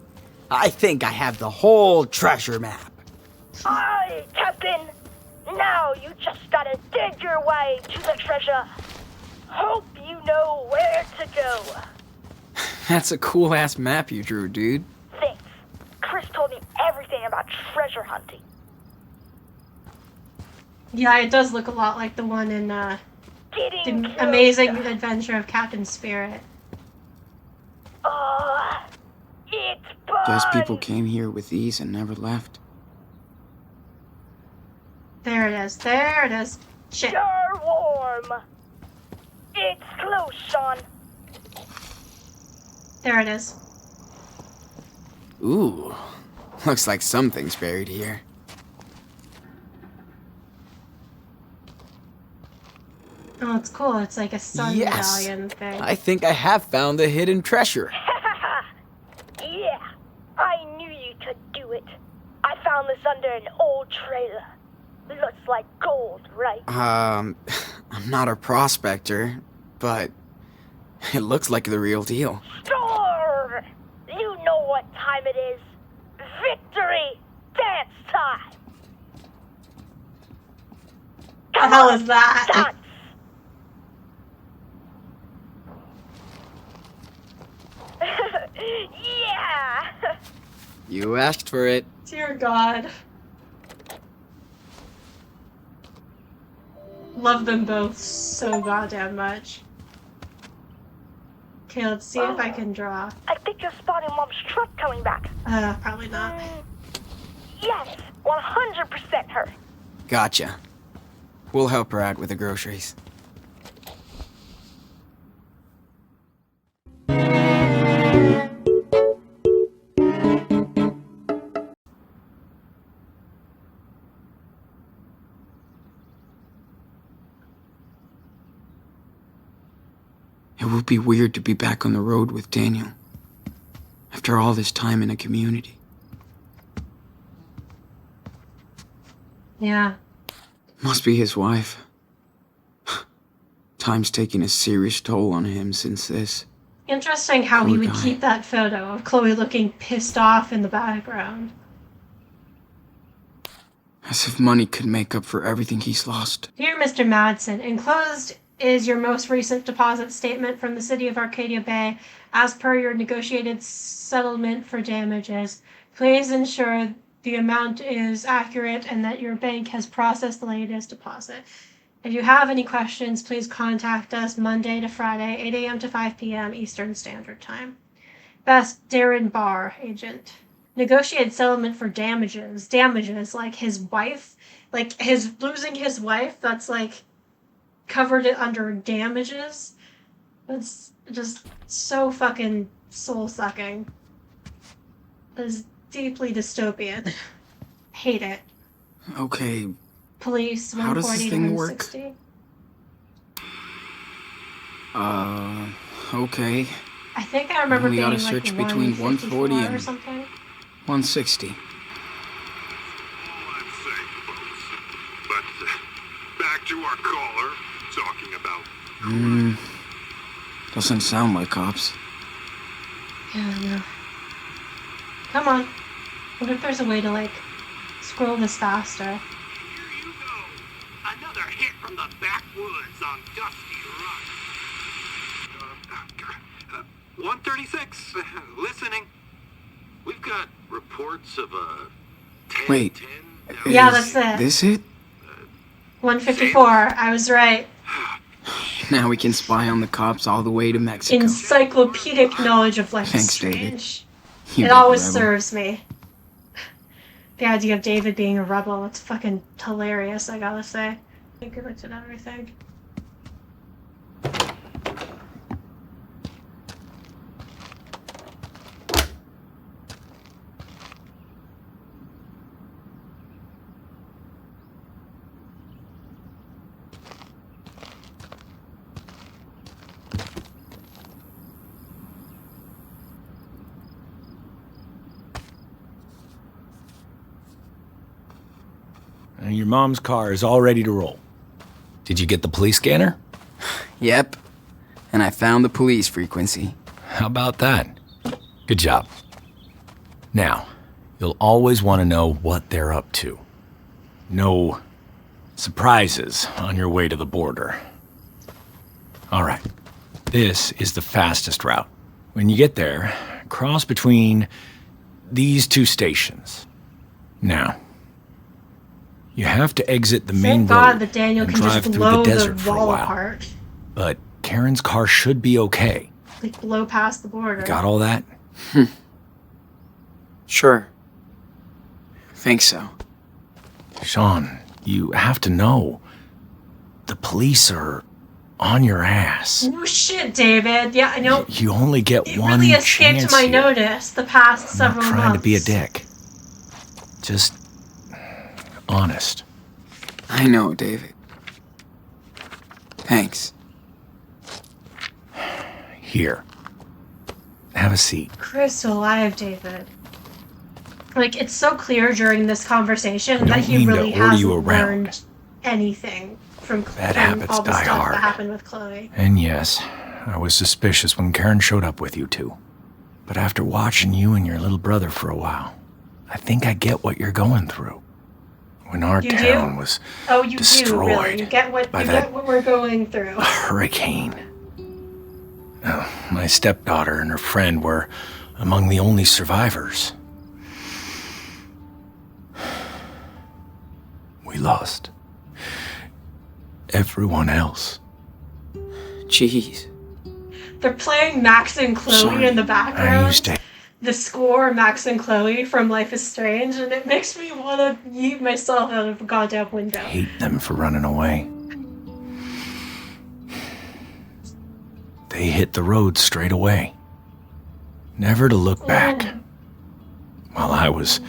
I think I have the whole treasure map. Aye, Captain. Now you just gotta dig your way to the treasure. Hope you know where to go. That's a cool-ass map you drew, dude. Thanks. Chris told me everything about treasure hunting. Oh, Yeah, it does look a lot like the one in Getting The closer. Amazing Adventure of Captain Spirit. It's fun. Guess people came here with these and never left. There it is. There it is. Shit. You're warm. It's close, Sean. There it is. Ooh. Looks like something's buried here. Oh, it's cool. It's like a sun Yes. medallion thing. I think I have found the hidden treasure. Yeah, I knew you could do it. I found this under an old trailer. Looks like gold, right? I'm not a prospector, but it looks like the real deal. Sure! You know what time it is. Victory dance time! What the hell is that? Dance! Yeah! You asked for it. Dear God. love them both so goddamn much. Okay, let's see if I can draw. I think you're spotting Mom's truck coming back. Probably not. Yes, 100% her. Gotcha. We'll help her out with the groceries. It would be weird to be back on the road with Daniel after all this time in a community. Yeah. Must be his wife. Time's taking a serious toll on him since this. Interesting how he Poor would guy. keep that photo of Chloe looking pissed off in the background. As if money could make up for everything he's lost. Dear Mr. Madsen, enclosed is your most recent deposit statement from the City of Arcadia Bay as per your negotiated settlement for damages. Please ensure the amount is accurate and that your bank has processed the latest deposit. If you have any questions, please contact us Monday to Friday, 8 a.m. to 5 p.m. Eastern Standard Time. Best, Darren Barr, agent. Negotiated settlement for damages. Damages, like his wife, like his losing his wife, that's like covered it under damages. That's just so fucking soul-sucking. It's deeply dystopian. Hate it. Okay, Police, How does this 140 to thing work? 160. okay. I think I remember only being gotta like search between 140 154 or and- something. 160. All I'm saying, folks. But back to our caller, talking about Doesn't sound like cops. Yeah, I know. Come on. What if there's a way to like scroll this faster? Here you go. Another hit from the backwoods on Dusty Run. 136, listening. We've got reports of a 10, Wait. 10 Yeah, Is that's it. this it? 154. I was right. Now we can spy on the cops all the way to Mexico. Encyclopedic knowledge of life is Thanks, David. strange. You It big always rebel. serves me. The idea of David being a rebel, it's fucking hilarious, I gotta say. I think I looked at everything. And your mom's car is all ready to roll. Did you get the police scanner? Yep. And I found the police frequency. How about that? Good job. Now, you'll always want to know what they're up to. No surprises on your way to the border. All right. This is the fastest route. When you get there, cross between these two stations. Now, you have to exit the main Thank God road that Daniel and can drive just through blow the the desert for a wall while. apart. But Karen's car should be okay. Like blow past the border. Got all that? Sure. Think so. Sean, you have to know. The police are on your ass. No shit, David. Yeah, I know. You only get It one really escaped chance my here. notice the past I'm several not trying months. to be a dick. Just honest. I know, David. Thanks. Here. Have a seat. Crystal alive, David. Like, it's so clear during this conversation that don't he mean to really order hasn't you around. learned anything from Bad from habits all the die stuff hard. that happened with Chloe. And yes, I was suspicious when Karen showed up with you two. But after watching you and your little brother for a while, I think I get what you're going through. When our You do? town was Oh, you do, destroyed really. You get what by you that get what we're going through. hurricane. My stepdaughter and her friend were among the only survivors. We lost everyone else. Jeez. They're playing Max and Chloe Sorry. in the background. I used to The score, Max and Chloe from Life is Strange, and it makes me want to yeet myself out of a goddamn window. hate them for running away. They hit the road straight away, never to look back, while I was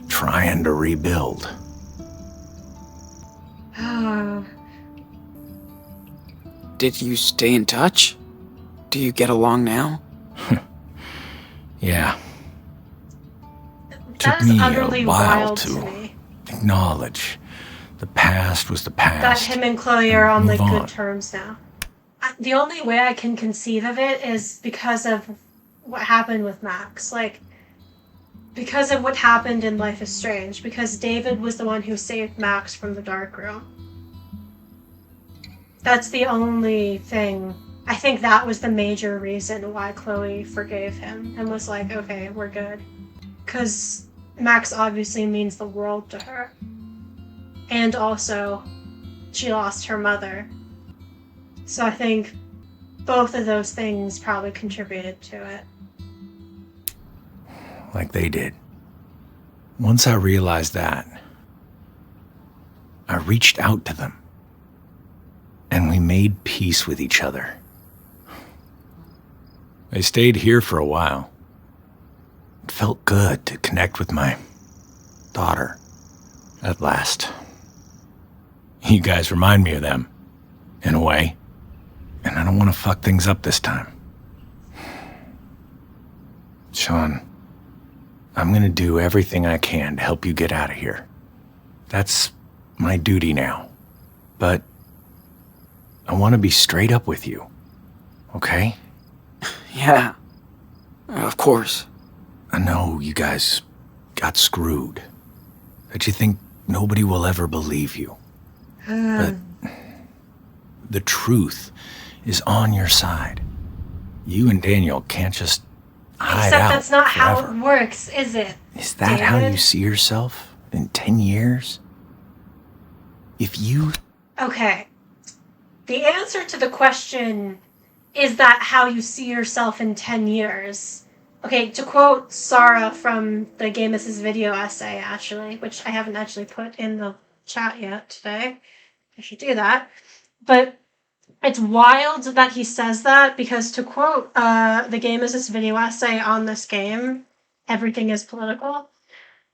trying to rebuild. Did you stay in touch? Do you get along now? Yeah. That Took is me utterly a while wild to to me. acknowledge the past was the That past. him and Chloe are on Move like good on. terms now. The only way I can conceive of it is because of what happened with Max. Like, because of what happened in Life is Strange. Because David was the one who saved Max from the dark room. That's the only thing. I think that was the major reason why Chloe forgave him and was like, okay, we're good. Because Max obviously means the world to her. And also, she lost her mother. So I think both of those things probably contributed to it. Like they did. Once I realized that, I reached out to them, and we made peace with each other. I stayed here for a while. It felt good to connect with my daughter, at last. You guys remind me of them, in a way, and I don't want to fuck things up this time. Sean, I'm gonna do everything I can to help you get out of here. That's my duty now. But I want to be straight up with you, okay? Yeah. Of course. I know you guys got screwed, that you think nobody will ever believe you. But the truth is on your side. You and Daniel can't just hide Except out that's not how forever. it works, is it? Is that how David? you see yourself in 10 years? If you... Okay. The answer to the question, is that how you see yourself in 10 years? Okay, to quote Sarah from the Gamus's video essay, actually, which I haven't actually put in the chat yet today. I should do that. But it's wild that he says that, because to quote the Gamus's video essay on this game, everything is political.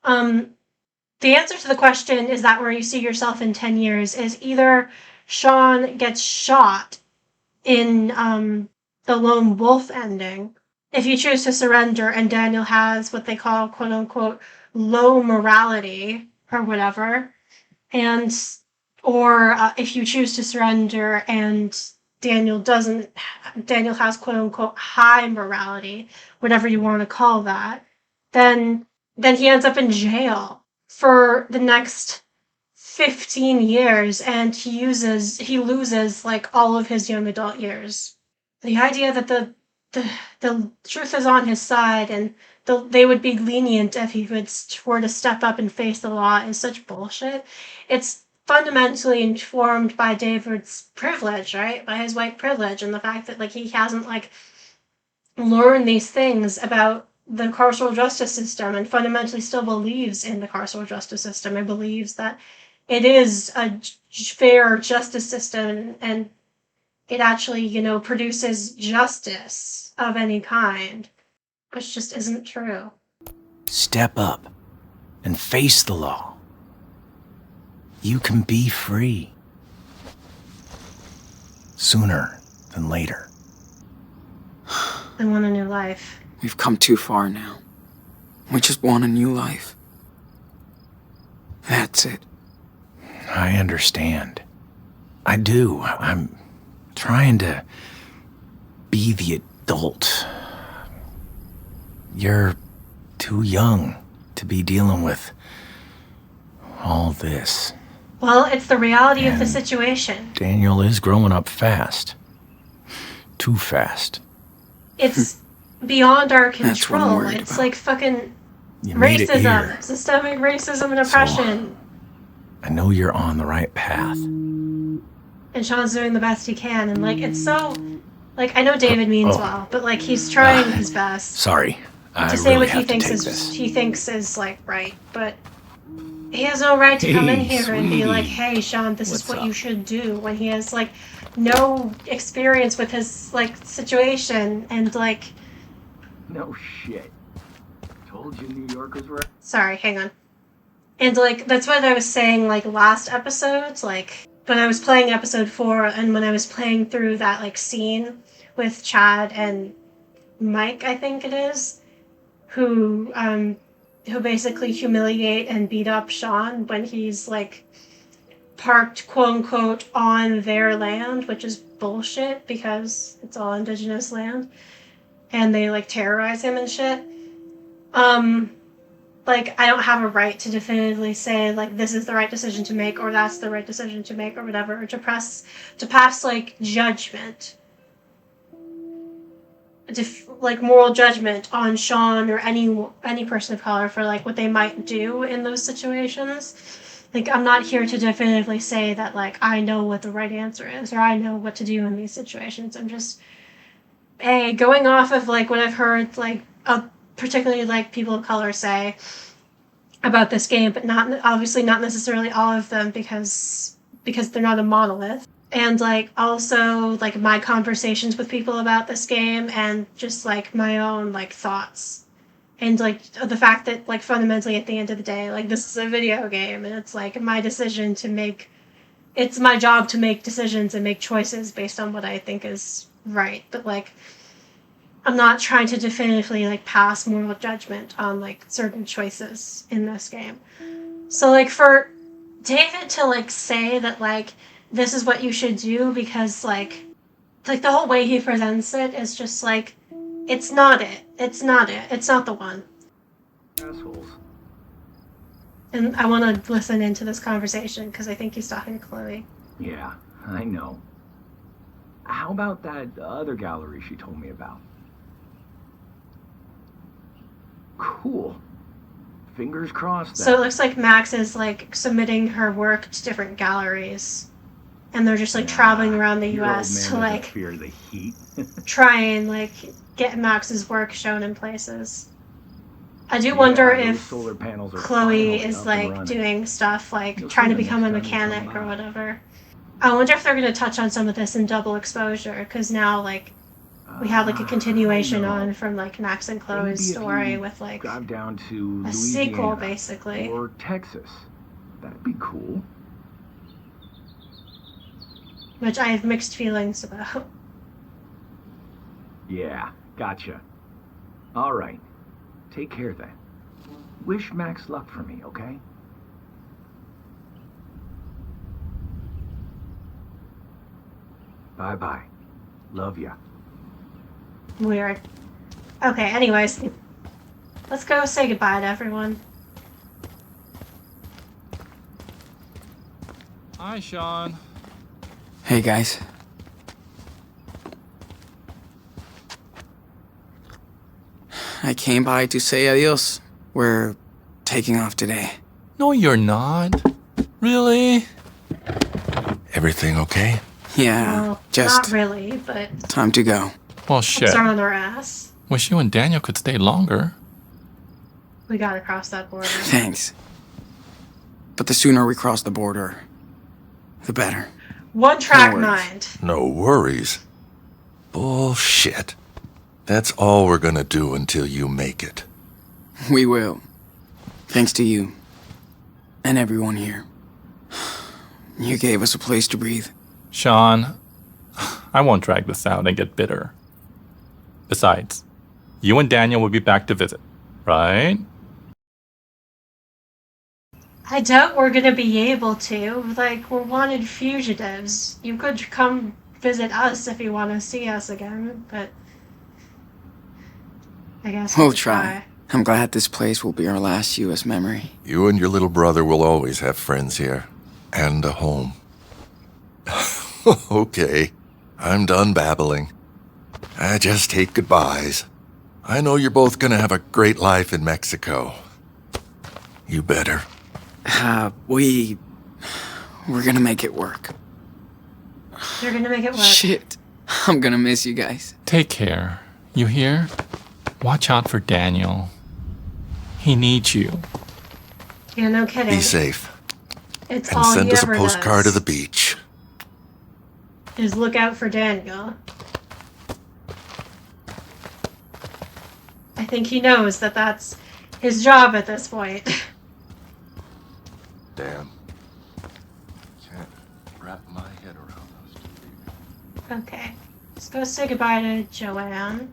The answer to the question, is that where you see yourself in 10 years, is either Sean gets shot in the lone wolf ending, if you choose to surrender, and Daniel has what they call, quote unquote, low morality or whatever, and or if you choose to surrender and Daniel has quote unquote high morality, whatever you want to call that, then he ends up in jail for the next 15 years, and he loses like all of his young adult years. The idea that the truth is on his side and they would be lenient if he were to step up and face the law is such bullshit. It's fundamentally informed by David's privilege, right? By his white privilege, and the fact that like he hasn't like learned these things about the carceral justice system and fundamentally still believes in the carceral justice system and believes that it is a fair justice system and it actually, produces justice of any kind, which just isn't true. Step up and face the law. You can be free. Sooner than later. I want a new life. We've come too far now. We just want a new life. That's it. I understand. I do. I'm trying to be the adult. You're too young to be dealing with all this. Well, it's the reality of the And situation. Daniel is growing up fast. Too fast. It's beyond our That's what I'm control. worried It's about. like fucking You made it racism, here. systemic racism and oppression. I know you're on the right path. and Sean's doing the best he can, and like it's so, like I know David means well, but like he's trying his best. Sorry, I to say really what have he thinks to take is this. he thinks is like right, but he has no right to come in here and be like, "Hey, Sean, this is what you should do," when he has like no experience with his like situation and like. No shit. Told you New Yorkers were. Sorry, hang on. And like that's what I was saying like last episode, like when I was playing episode 4 and when I was playing through that like scene with Chad and Mike, I think it is, who basically humiliate and beat up Sean when he's like parked quote unquote on their land, which is bullshit because it's all indigenous land, and they like terrorize him and shit. Like I don't have a right to definitively say like this is the right decision to make or that's the right decision to make or whatever, or to pass like judgment, like moral judgment on Sean or any person of color for like what they might do in those situations. Like I'm not here to definitively say that like I know what the right answer is or I know what to do in these situations. I'm just going off of like what I've heard like particularly like people of color say about this game, but not obviously not necessarily all of them because they're not a monolith. And like also like my conversations with people about this game and just like my own like thoughts. And like the fact that like fundamentally at the end of the day, like this is a video game and it's like my decision to make, it's my job to make decisions and make choices based on what I think is right. But like I'm not trying to definitively like pass moral judgment on like certain choices in this game. So like for David to like say that like this is what you should do because like the whole way he presents it is just like it's not the one. Assholes. And I want to listen into this conversation because I think he's talking to Chloe. Yeah, I know. How about that other gallery she told me about? Cool. Fingers crossed. So it looks like Max is like submitting her work to different galleries, and they're just like traveling around the U.S. to like fear the heat. try and like get Max's work shown in places. I do wonder if Chloe is like doing stuff like trying to become a mechanic or whatever. I wonder if they're going to touch on some of this in Double Exposure, because now like we have like a continuation on from like Max and Chloe's story with like drive down to a sequel basically. Or Texas. That'd be cool. Which I have mixed feelings about. Yeah, gotcha. All right. Take care then. Wish Max luck for me, okay? Bye-bye. Love ya. Weird. Okay, anyways. Let's go say goodbye to everyone. Hi, Sean. Hey, guys. I came by to say adios. We're taking off today. No, you're not. Really? Everything okay? Yeah, Well, just not really, but time to go. Well, shit. are on our ass. Wish you and Daniel could stay longer. We gotta cross that border. Thanks. But the sooner we cross the border, the better. One track No worries. mind. No worries. Bullshit. That's all we're gonna do until you make it. We will. Thanks to you. And everyone here. You gave us a place to breathe. Sean, I won't drag this out and get bitter. Besides, you and Daniel will be back to visit, right? I doubt we're gonna be able to. Like, we're wanted fugitives. You could come visit us if you want to see us again, but I guess We'll try. I'm glad this place will be our last U.S. memory. You and your little brother will always have friends here. And a home. Okay, I'm done babbling. I just hate goodbyes. I know you're both gonna have a great life in Mexico. You better. We're gonna make it work. You're gonna make it work. Shit. I'm gonna miss you guys. Take care. You hear? Watch out for Daniel. He needs you. Yeah, no kidding. Be safe. It's And all send he us a ever postcard of does, the beach. is look out for Daniel. I think he knows that that's his job at this point. Damn. Can't wrap my head around those two. Okay. Let's go say goodbye to Joanne.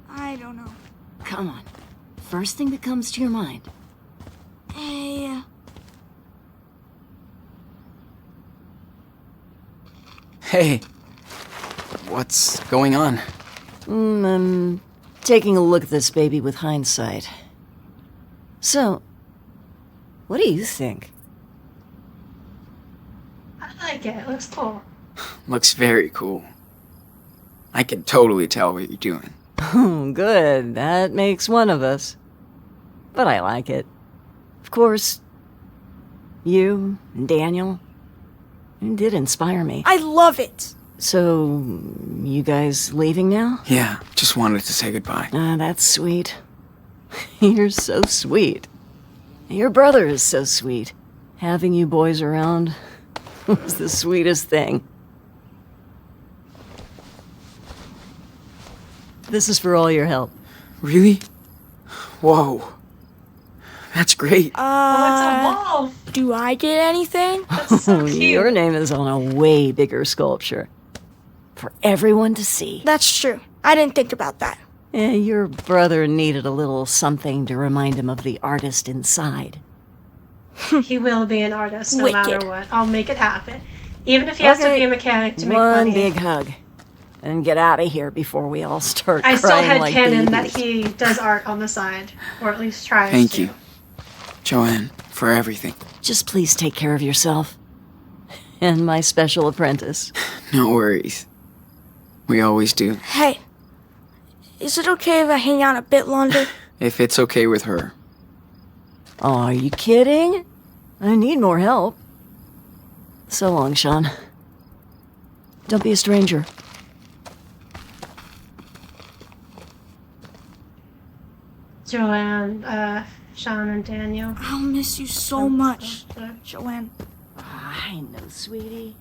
I don't know. Come on. First thing that comes to your mind. Hey, Hey. What's going on? I'm taking a look at this baby with hindsight. So, what do you think? I like it. It looks cool. Looks very cool. I can totally tell what you're doing. Oh, good. That makes one of us. But I like it. Of course, you and Daniel did inspire me. I love it. So, you guys leaving now? Yeah, just wanted to say goodbye. Ah, that's sweet. You're so sweet. Your brother is so sweet. Having you boys around was the sweetest thing. This is for all your help. Really? Whoa. That's great. Oh, it's a wall. Do I get anything? That's so cute. Your name is on a way bigger sculpture. For everyone to see. That's true. I didn't think about that. Your brother needed a little something to remind him of the artist inside. He will be an artist no Wicked. matter what. I'll make it happen. Even if he has to Okay. be a mechanic to make One money. big hug. And get out of here before we all start I still crying had like canon that babies. he does art on the side. Or at least tries Thank to. you, Joanne, for everything. Just please take care of yourself. And my special apprentice. No worries. We always do. Hey, is it okay if I hang out a bit longer? If it's okay with her. Oh, are you kidding? I need more help. So long, Sean. Don't be a stranger. Joanne, Sean, and Daniel. I'll miss you so much, Joanne. I know, sweetie.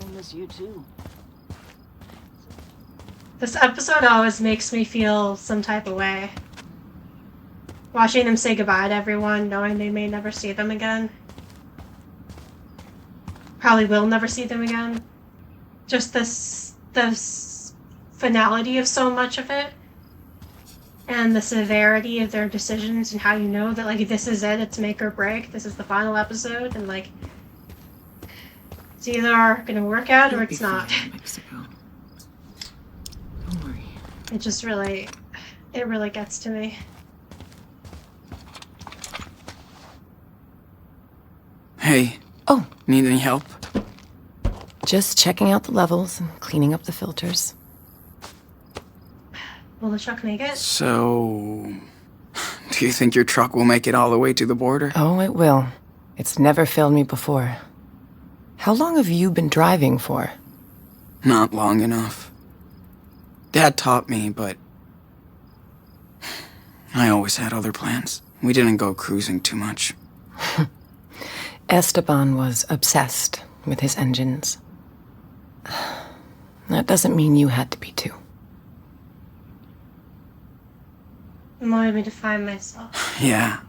I'll miss you too. This episode always makes me feel some type of way. Watching them say goodbye to everyone, knowing they may never see them again. Probably will never see them again. Just this finality of so much of it. And the severity of their decisions and how you know that, like, this is it, it's make or break. This is the final episode, and, like, it's either gonna work out or it's not. Mexico. Don't worry. It just really, it really gets to me. Hey. Oh. Need any help? Just checking out the levels and cleaning up the filters. Will the truck make it? So... Do you think your truck will make it all the way to the border? Oh, it will. It's never failed me before. How long have you been driving for? Not long enough. Dad taught me, but... I always had other plans. We didn't go cruising too much. Esteban was obsessed with his engines. That doesn't mean you had to be too. He wanted me to find myself. Yeah.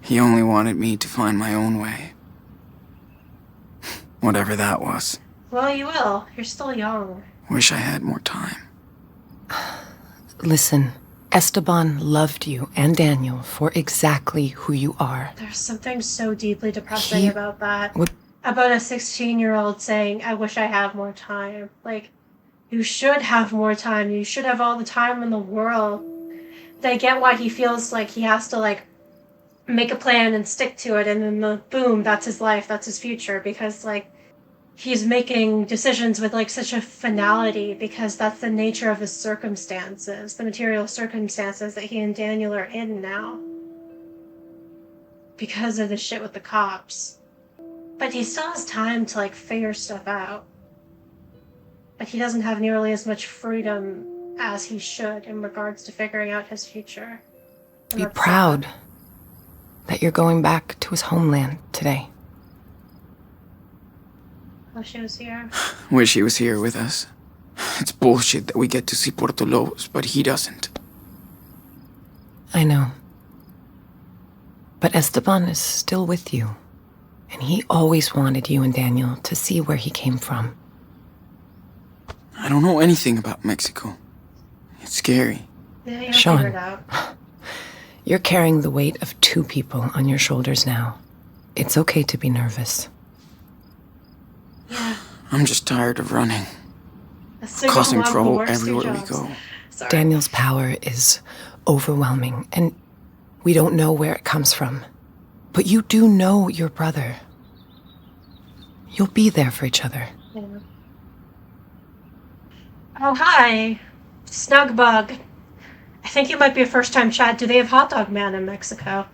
He only wanted me to find my own way. Whatever that was. Well, you will. You're still young. Wish I had more time. Listen, Esteban loved you and Daniel for exactly who you are. There's something so deeply depressing He about that. would- About a 16-year-old saying, I wish I had more time. Like, you should have more time. You should have all the time in the world. I get why he feels like he has to, like, make a plan and stick to it, and then boom, that's his life, that's his future, because, like, he's making decisions with, like, such a finality, because that's the nature of his circumstances, the material circumstances that he and Daniel are in now. because of the shit with the cops. But he still has time to, like, figure stuff out. But he doesn't have nearly as much freedom as he should in regards to figuring out his future. And Be that's proud sad. that you're going back to his homeland today. Wish he was here. Wish he was here with us. It's bullshit that we get to see Puerto Lobos, but he doesn't. I know. But Esteban is still with you. And he always wanted you and Daniel to see where he came from. I don't know anything about Mexico. It's scary. Yeah, you'll Sean. figure it out. You're carrying the weight of 2 people on your shoulders now. It's okay to be nervous. Yeah. I'm just tired of running. A single Causing mom who trouble works 2 everywhere we jobs. go. Sorry. Daniel's power is overwhelming, and we don't know where it comes from. But you do know your brother. You'll be there for each other. Yeah. Oh, hi. Snugbug. I think you might be a first-time chat. Do they have Hot Dog Man in Mexico?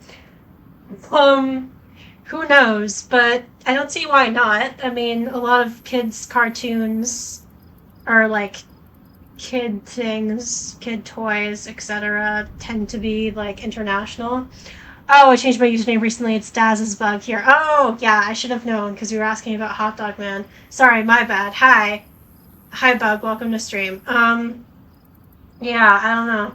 Who knows? But I don't see why not. I mean, a lot of kids' cartoons are like kid things, kid toys, etc. tend to be like international. Oh, I changed my username recently. It's Daz's Bug here. Oh, yeah, I should have known because you were asking about Hot Dog Man. Sorry, my bad. Hi. Hi, Bug. Welcome to stream. Yeah, I don't know.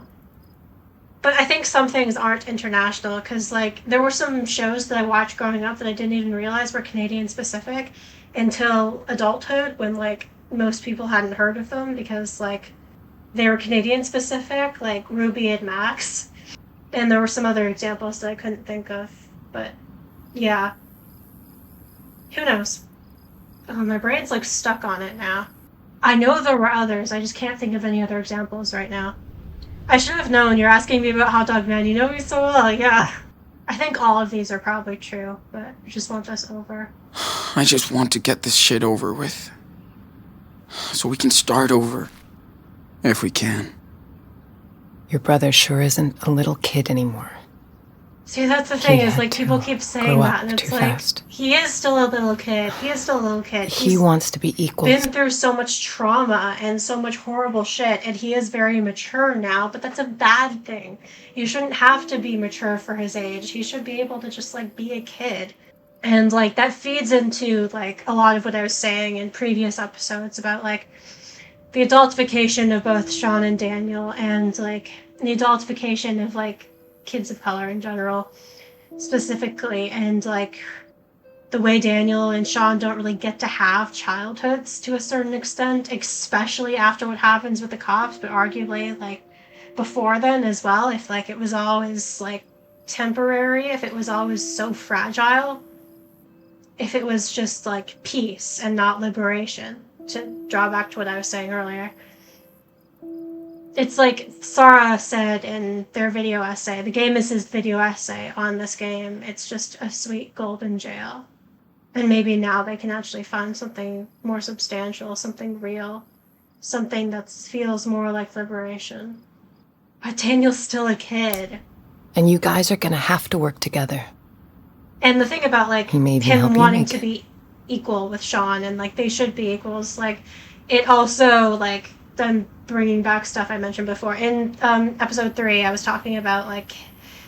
But I think some things aren't international because, like, there were some shows that I watched growing up that I didn't even realize were Canadian-specific until adulthood when, like, most people hadn't heard of them because, like, they were Canadian-specific, like Ruby and Max. And there were some other examples that I couldn't think of. But, yeah. Who knows? Oh, my brain's, like, stuck on it now. I know there were others, I just can't think of any other examples right now. I should have known. You're asking me about Hot Dog Man. You know me so well, yeah. I think all of these are probably true, but I just want this over. I just want to get this shit over with. So we can start over. If we can. Your brother sure isn't a little kid anymore. See, that's the thing, He is, had like, people to keep saying grow that, up and it's too like, fast. he is still a little kid. He is still a little kid. He He's wants to be equal. been through so much trauma and so much horrible shit, and he is very mature now, but that's a bad thing. You shouldn't have to be mature for his age. He should be able to just, like, be a kid. And, like, that feeds into, like, a lot of what I was saying in previous episodes about, like, the adultification of both Sean and Daniel, and, like, the adultification of, like, kids of color in general, specifically, and, like, the way Daniel and Sean don't really get to have childhoods to a certain extent, especially after what happens with the cops, but arguably, like, before then as well, if, like, it was always, like, temporary, if it was always so fragile, if it was just, like, peace and not liberation, to draw back to what I was saying earlier. It's like Sarah said in their video essay, the game is his video essay on this game. It's just a sweet golden jail. And maybe now they can actually find something more substantial, something real, something that feels more like liberation. But Daniel's still a kid. And you guys are gonna have to work together. And the thing about, like, He may help him you wanting make to it. be equal with Sean, and, like, they should be equals, like, it also, like, them bringing back stuff I mentioned before. In episode 3, I was talking about, like,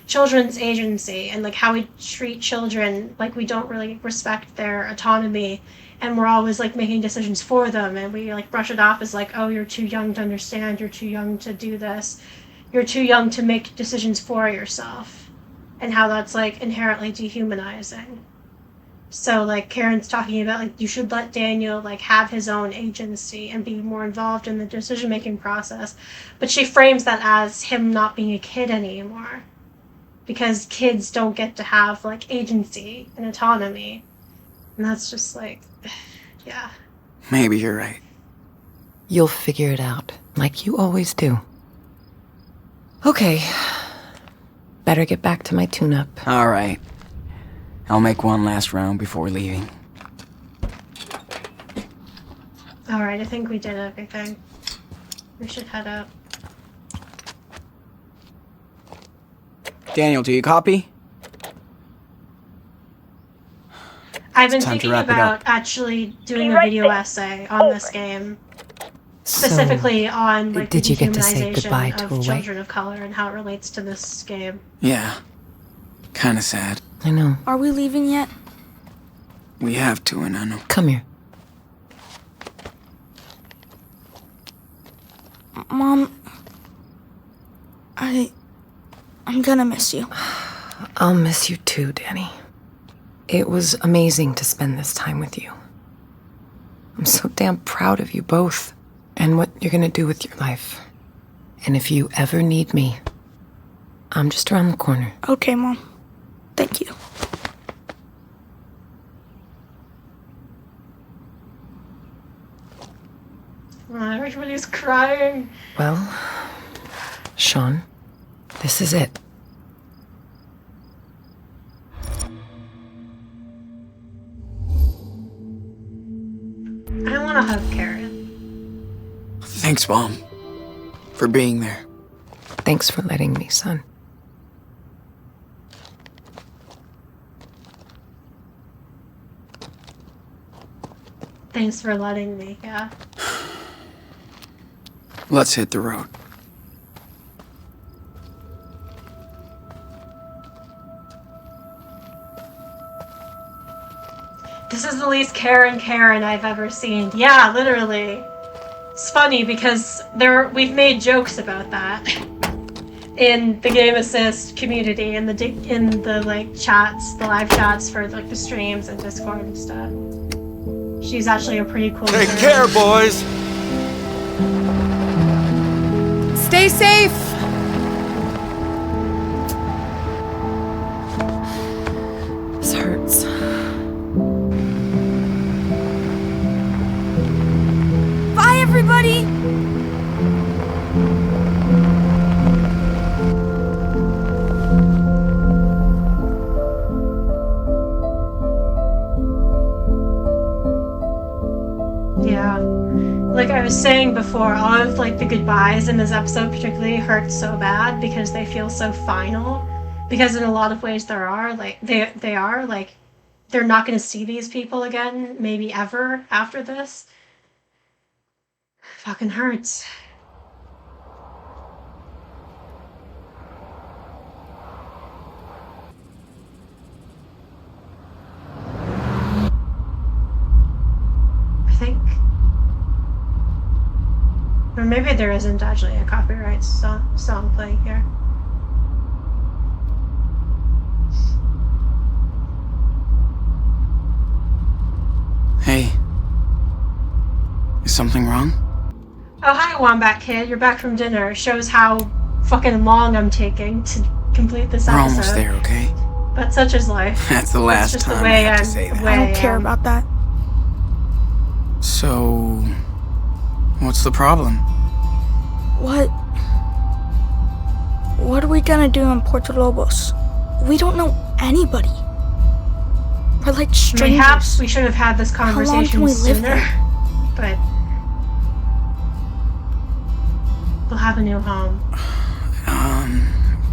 children's agency and, like, how we treat children, like, we don't really respect their autonomy, and we're always, like, making decisions for them, and we, like, brush it off as, like, oh, you're too young to understand, you're too young to do this, you're too young to make decisions for yourself, and how that's, like, inherently dehumanizing. So, like, Karen's talking about, like, you should let Daniel, like, have his own agency and be more involved in the decision-making process. But she frames that as him not being a kid anymore. Because kids don't get to have, like, agency and autonomy. And that's just, like, yeah. Maybe you're right. You'll figure it out, like you always do. Okay. Better get back to my tune-up. All right. I'll make one last round before leaving. Alright, I think we did everything. We should head out. Daniel, do you copy? I've been It's time to thinking wrap it about up. actually doing Be a right video there. essay on this game. Specifically on like did the you get to say goodbye dehumanization to of a way? children of color and how it relates to this game. Yeah. Kinda sad. I know. Are we leaving yet? We have to, and I know. Come here. Mom, I'm gonna miss you. I'll miss you too, Danny. It was amazing to spend this time with you. I'm so damn proud of you both and what you're gonna do with your life. And if you ever need me, I'm just around the corner. Okay, Mom. Thank you. Everybody's crying. Well, Sean, this is it. I want to hug Karen. Thanks, Mom, for being there. Thanks for letting me, son. Thanks for letting me, yeah. Let's hit the road. This is the least Karen I've ever seen. Yeah, literally. It's funny because we've made jokes about that in the Game Assist community, in the like chats, the live chats for like the streams and Discord and stuff. She's actually a pretty cool Take girl. care, boys! Stay safe! This hurts. Bye, everybody! Yeah. Like I was saying before, all of like the goodbyes in this episode particularly hurt so bad because they feel so final. Because in a lot of ways there are like they are like they're not going to see these people again, maybe ever after this. Fucking hurts. I think. Or maybe there isn't actually a copyright song playing here. Hey. Is something wrong? Oh, hi, Wombat Kid. You're back from dinner. Shows how fucking long I'm taking to complete this We're episode. almost there, okay? But such is life. That's the last just the time way I have to I'm- say that. way I don't care about that. So, what's the problem? What are we gonna do in Puerto Lobos? We don't know anybody. We're like strangers. Perhaps we should have had this How long conversation can we live sooner. there? But we'll have a new home.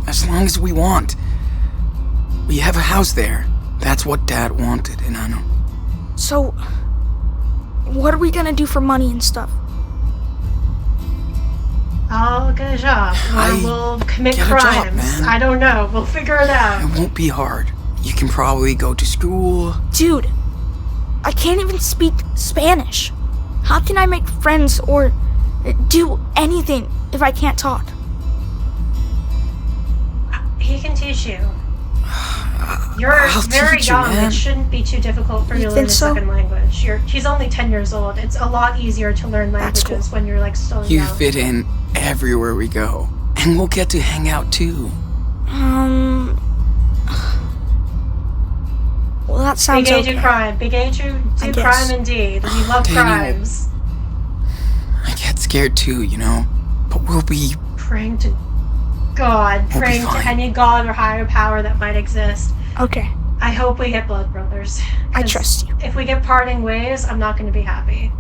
As long as we want. We have a house there. That's what Dad wanted, and I know. So, what are we gonna do for money and stuff? I'll get a job. I We'll commit get a job, crimes. man. I don't know. We'll figure it out. It won't be hard. You can probably go to school. Dude, I can't even speak Spanish. How can I make friends or do anything if I can't talk? He can teach you. You're I'll very teach you, young. man. It shouldn't be too difficult for you You to learn think a so? second language. He's only 10 years old. It's a lot easier to learn That's languages cool. when you're like still You young. fit in everywhere we go. And we'll get to hang out too. Well, that sounds Big A okay. do crime. Big A do I crime guess. indeed. We love Daniel. crimes. I get scared too, you know? But we'll be... Praying to God. We'll be Praying to fine. any god or higher power that might exist. Okay, I hope we get blood brothers. I 'Cause trust you. If we get parting ways, I'm not going to be happy.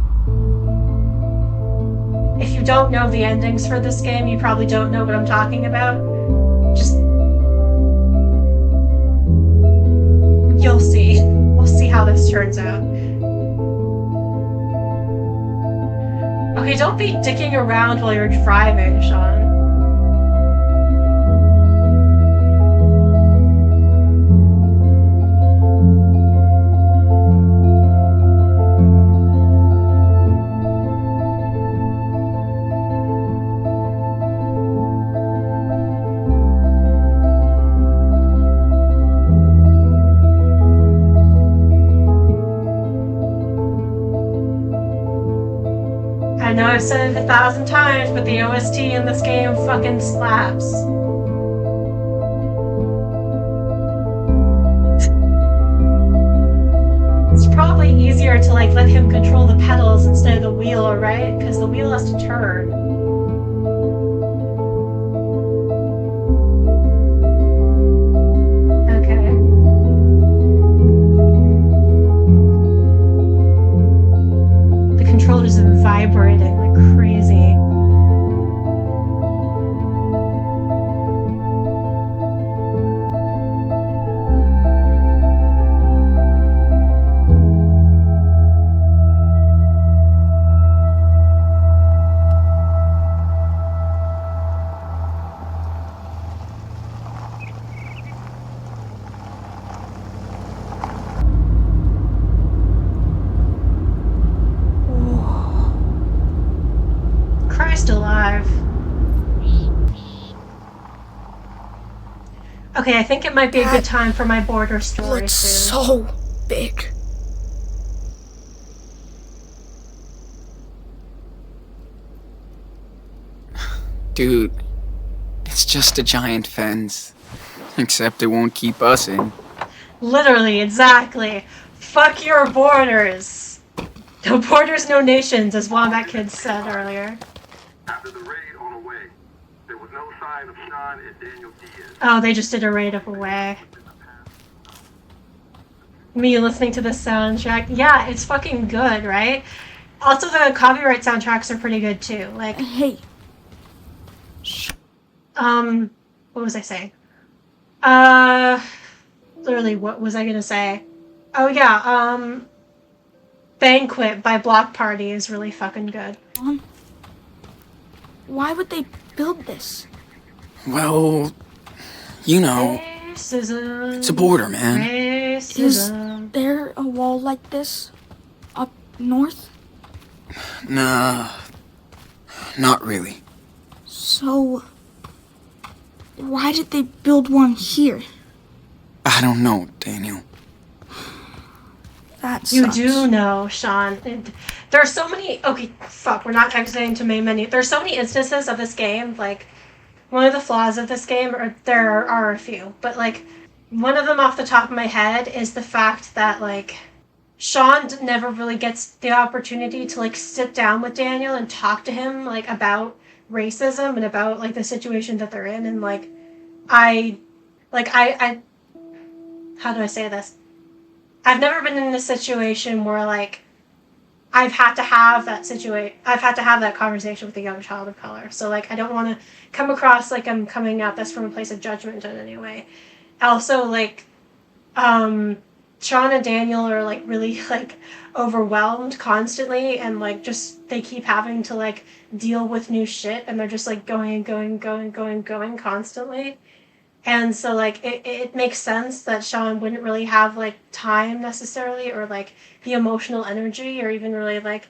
If you don't know the endings for this game, you probably don't know what I'm talking about. Just... You'll see. We'll see how how this turns out. Okay, don't be dicking around while you're driving, Sean. I know I've said it 1,000 times, but the OST in this game fucking slaps. It's probably easier to like let him control the pedals instead of the wheel, right? Because the wheel has to turn. Okay. The controller's vibrating like crazy. Christ alive. Okay, I think it might be a good time for my border story Looks soon. so big. Dude, it's just a giant fence. Except it won't keep us in. Literally, exactly. Fuck your borders. No borders, no nations, as Wombat Kids said earlier. After the raid on Away, there was no sign of Sean and Daniel Diaz. Oh, they just did a raid of Away. Me listening to the soundtrack. Yeah, it's fucking good, right? Also, the copyright soundtracks are pretty good too. Like, Hey, what was I saying? Literally, what was I gonna say? Oh yeah, Banquet by Block Party is really fucking good. why would they build this? Well, you know, Racism. it's a border, man. Is Racism. there a wall like this up north? Nah, not really. So, why did they build one here? I don't know, Daniel. That You sucks. do know, Sean. There are so many. Okay, fuck. We're not exiting to main menu. There's so many instances of this game. Like, one of the flaws of this game, or there are a few, but like, one of them off the top of my head is the fact that like, Sean never really gets the opportunity to like sit down with Daniel and talk to him like about racism and about like the situation that they're in, and like, I how do I say this? I've never been in a situation where like I've had to have that conversation with a young child of color. So like I don't want to come across like I'm coming at this from a place of judgment in any way. Also like Sean and Daniel are like really like overwhelmed constantly, and like just they keep having to like deal with new shit, and they're just like going constantly. And so, like, it makes sense that Sean wouldn't really have, like, time necessarily, or, like, the emotional energy, or even really, like,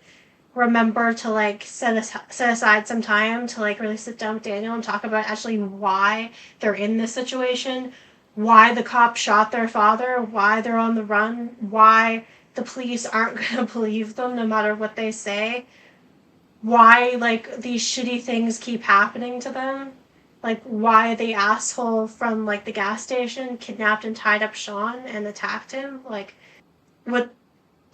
remember to, like, set aside some time to, like, really sit down with Daniel and talk about actually why they're in this situation, why the cop shot their father, why they're on the run, why the police aren't going to believe them no matter what they say, why, like, these shitty things keep happening to them. Like, why the asshole from, like, the gas station kidnapped and tied up Sean and attacked him. Like, what,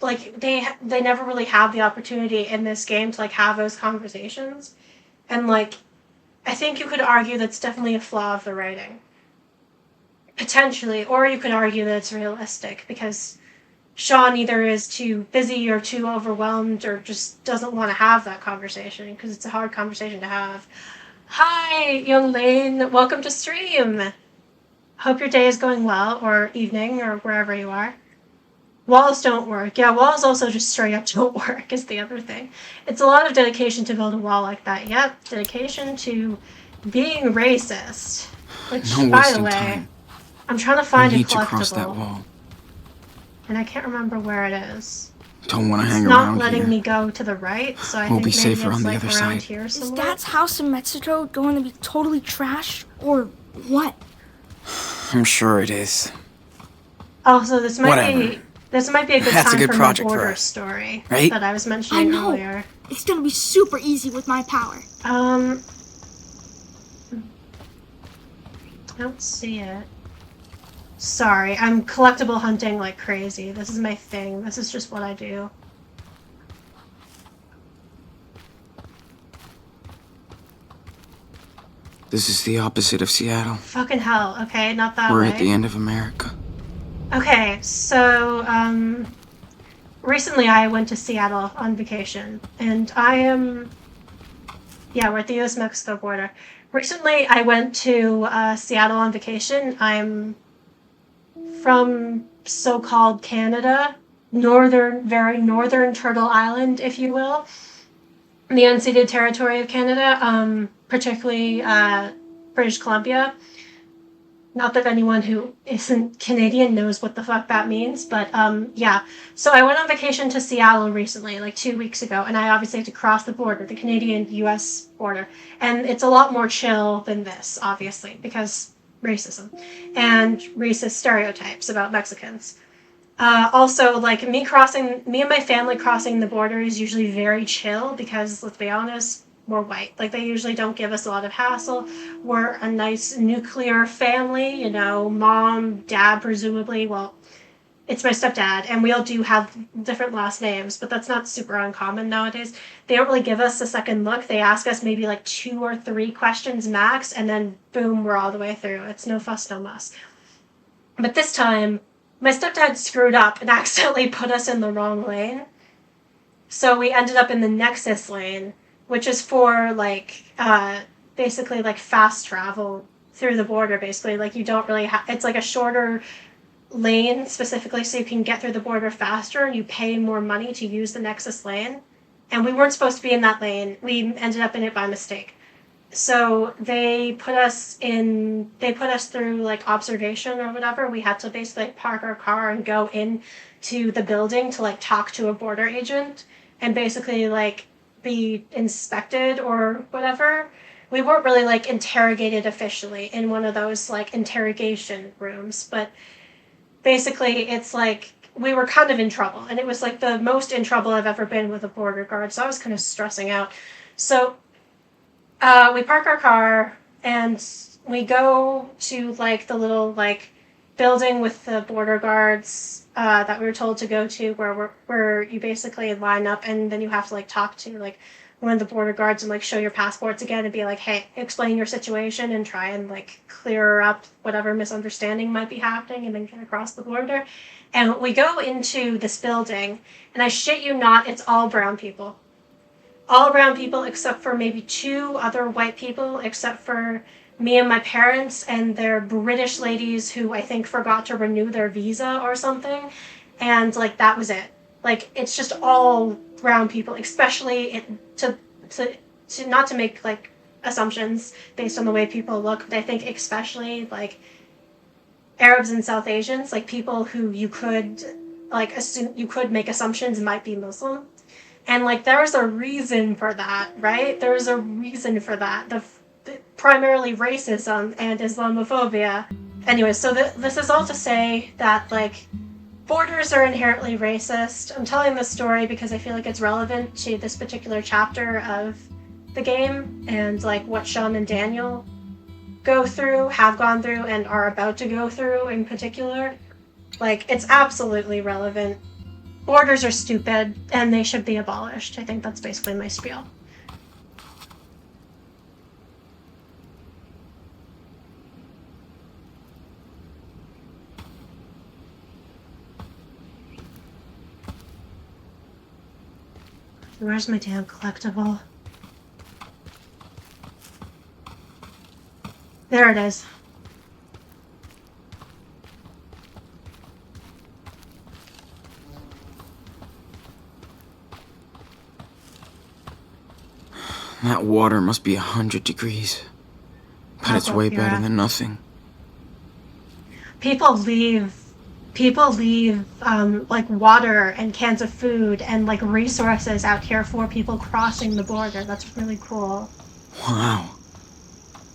like, they never really have the opportunity in this game to, like, have those conversations. And, like, I think you could argue that's definitely a flaw of the writing. Potentially. Or you could argue that it's realistic, because Sean either is too busy or too overwhelmed or just doesn't want to have that conversation, because it's a hard conversation to have. Hi, young Lane. Welcome to stream. Hope your day is going well, or evening, or wherever you are. Walls don't work. Yeah, walls also just straight up don't work is the other thing. It's a lot of dedication to build a wall like that. Yep, dedication to being racist. Which, No by the wasting way, time. I'm trying to We find a need to cross that collectible. wall. And I can't remember where it is. Don't want to It's hang not around letting here. me go to the right, so I We'll think be maybe safer it's on the like other around side. here Is somewhere. Dad's house in Mexico going to be totally trashed, or what? I'm sure it is. Oh, so this might be Whatever. a good That's a time good for project my for border us, story right? that I was I mentioning know. earlier. It's gonna be super easy with my power. I don't see it. Sorry, I'm collectible hunting like crazy. This is my thing. This is just what I do. This is the opposite of Seattle. Fucking hell. Okay, not that We're way. at the end of America. Okay, so, recently I went to Seattle on vacation, and yeah, we're at the US-Mexico border. Recently I went to, Seattle on vacation. I'm from so-called Canada, very northern Turtle Island, if you will, the unceded territory of Canada, particularly, British Columbia. Not that anyone who isn't Canadian knows what the fuck that means, but yeah. So I went on vacation to Seattle recently, like 2 weeks ago, and I obviously had to cross the border, the Canadian-US border. And it's a lot more chill than this, obviously, because racism and racist stereotypes about Mexicans. Also, like me and my family crossing the border is usually very chill because, let's be honest, we're white. Like, they usually don't give us a lot of hassle. We're a nice nuclear family, you know, mom, dad, presumably. Well, it's my stepdad, and we all do have different last names, but that's not super uncommon nowadays. They don't really give us a second look. They ask us maybe like 2 or 3 questions max, and then boom, we're all the way through. It's no fuss, no muss. But this time, my stepdad screwed up and accidentally put us in the wrong lane. So we ended up in the Nexus lane, which is for like basically like fast travel through the border. Basically, like you don't really have. It's like a shorter lane specifically, so you can get through the border faster, and you pay more money to use the Nexus lane. And we weren't supposed to be in that lane. We ended up in it by mistake. So they put us through like observation or whatever. We had to basically park our car and go in to the building to like talk to a border agent and basically like be inspected or whatever. We weren't really like interrogated officially in one of those like interrogation rooms, but basically it's like we were kind of in trouble, and it was like the most in trouble I've ever been with a border guard, so I was kind of stressing out. So we park our car and we go to like the little like building with the border guards that we were told to go to, where you basically line up and then you have to like talk to like one of the border guards and like show your passports again and be like, hey, explain your situation and try and like clear up whatever misunderstanding might be happening and then get across the border. And we go into this building, and I shit you not, it's all brown people. All brown people except for maybe 2 other white people, except for me and my parents and their British ladies who I think forgot to renew their visa or something. And like that was it. Like it's just all brown people, especially to not to make like assumptions based on the way people look, but I think especially like Arabs and South Asians, like people who you could like assume, you could make assumptions might be Muslim. And like there's a reason for that, right? There's a reason for that. The primarily racism and Islamophobia. Anyway, so this is all to say that like borders are inherently racist. I'm telling this story because I feel like it's relevant to this particular chapter of the game and like what Sean and Daniel go through, have gone through, and are about to go through in particular. Like it's absolutely relevant. Borders are stupid, and they should be abolished. I think that's basically my spiel. Where's my damn collectible? There it is. That water must be 100 degrees. But it's way better than nothing. People leave like water and cans of food and like resources out here for people crossing the border. That's really cool. Wow.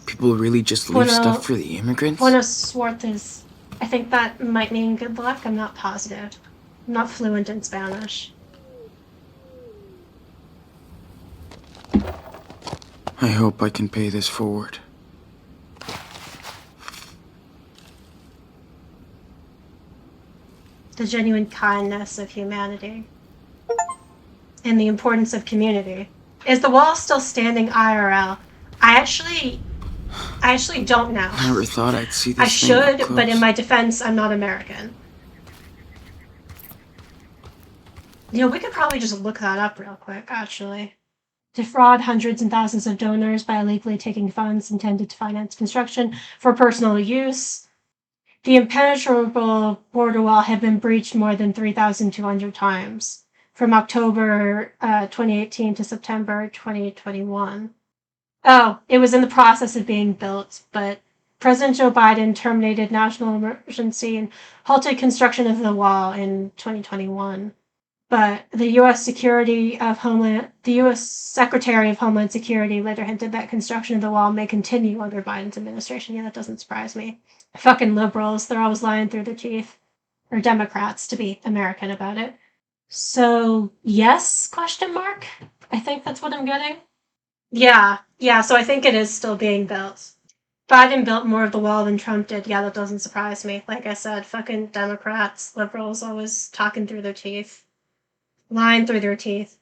People really just leave stuff for the immigrants? Buenos suertes. I think that might mean good luck. I'm not positive. I'm not fluent in Spanish. I hope I can pay this forward. The genuine kindness of humanity. And the importance of community. Is the wall still standing IRL? I actually don't know. I never thought I'd see this I thing up should, close. but in my defense, I'm not American. You know, we could probably just look that up real quick, actually. Defraud hundreds and thousands of donors by illegally taking funds intended to finance construction for personal use. The impenetrable border wall had been breached more than 3,200 times from October 2018 to September 2021. Oh, it was in the process of being built, but President Joe Biden terminated national emergency and halted construction of the wall in 2021. But the U.S. Secretary of Homeland Security later hinted that construction of the wall may continue under Biden's administration. Yeah, that doesn't surprise me. Fucking liberals, they're always lying through their teeth. Or Democrats, to be American about it. So, yes, question mark? I think that's what I'm getting. Yeah, so I think it is still being built. Biden built more of the wall than Trump did. Yeah, that doesn't surprise me. Like I said, fucking Democrats, liberals, always talking through their teeth. Lying through their teeth.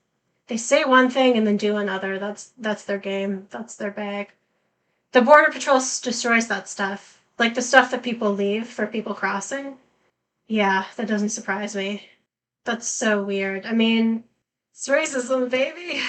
They say one thing and then do another. That's their game. That's their bag. The Border Patrol destroys that stuff. Like the stuff that people leave for people crossing. Yeah, that doesn't surprise me. That's so weird. I mean, it's racism, baby.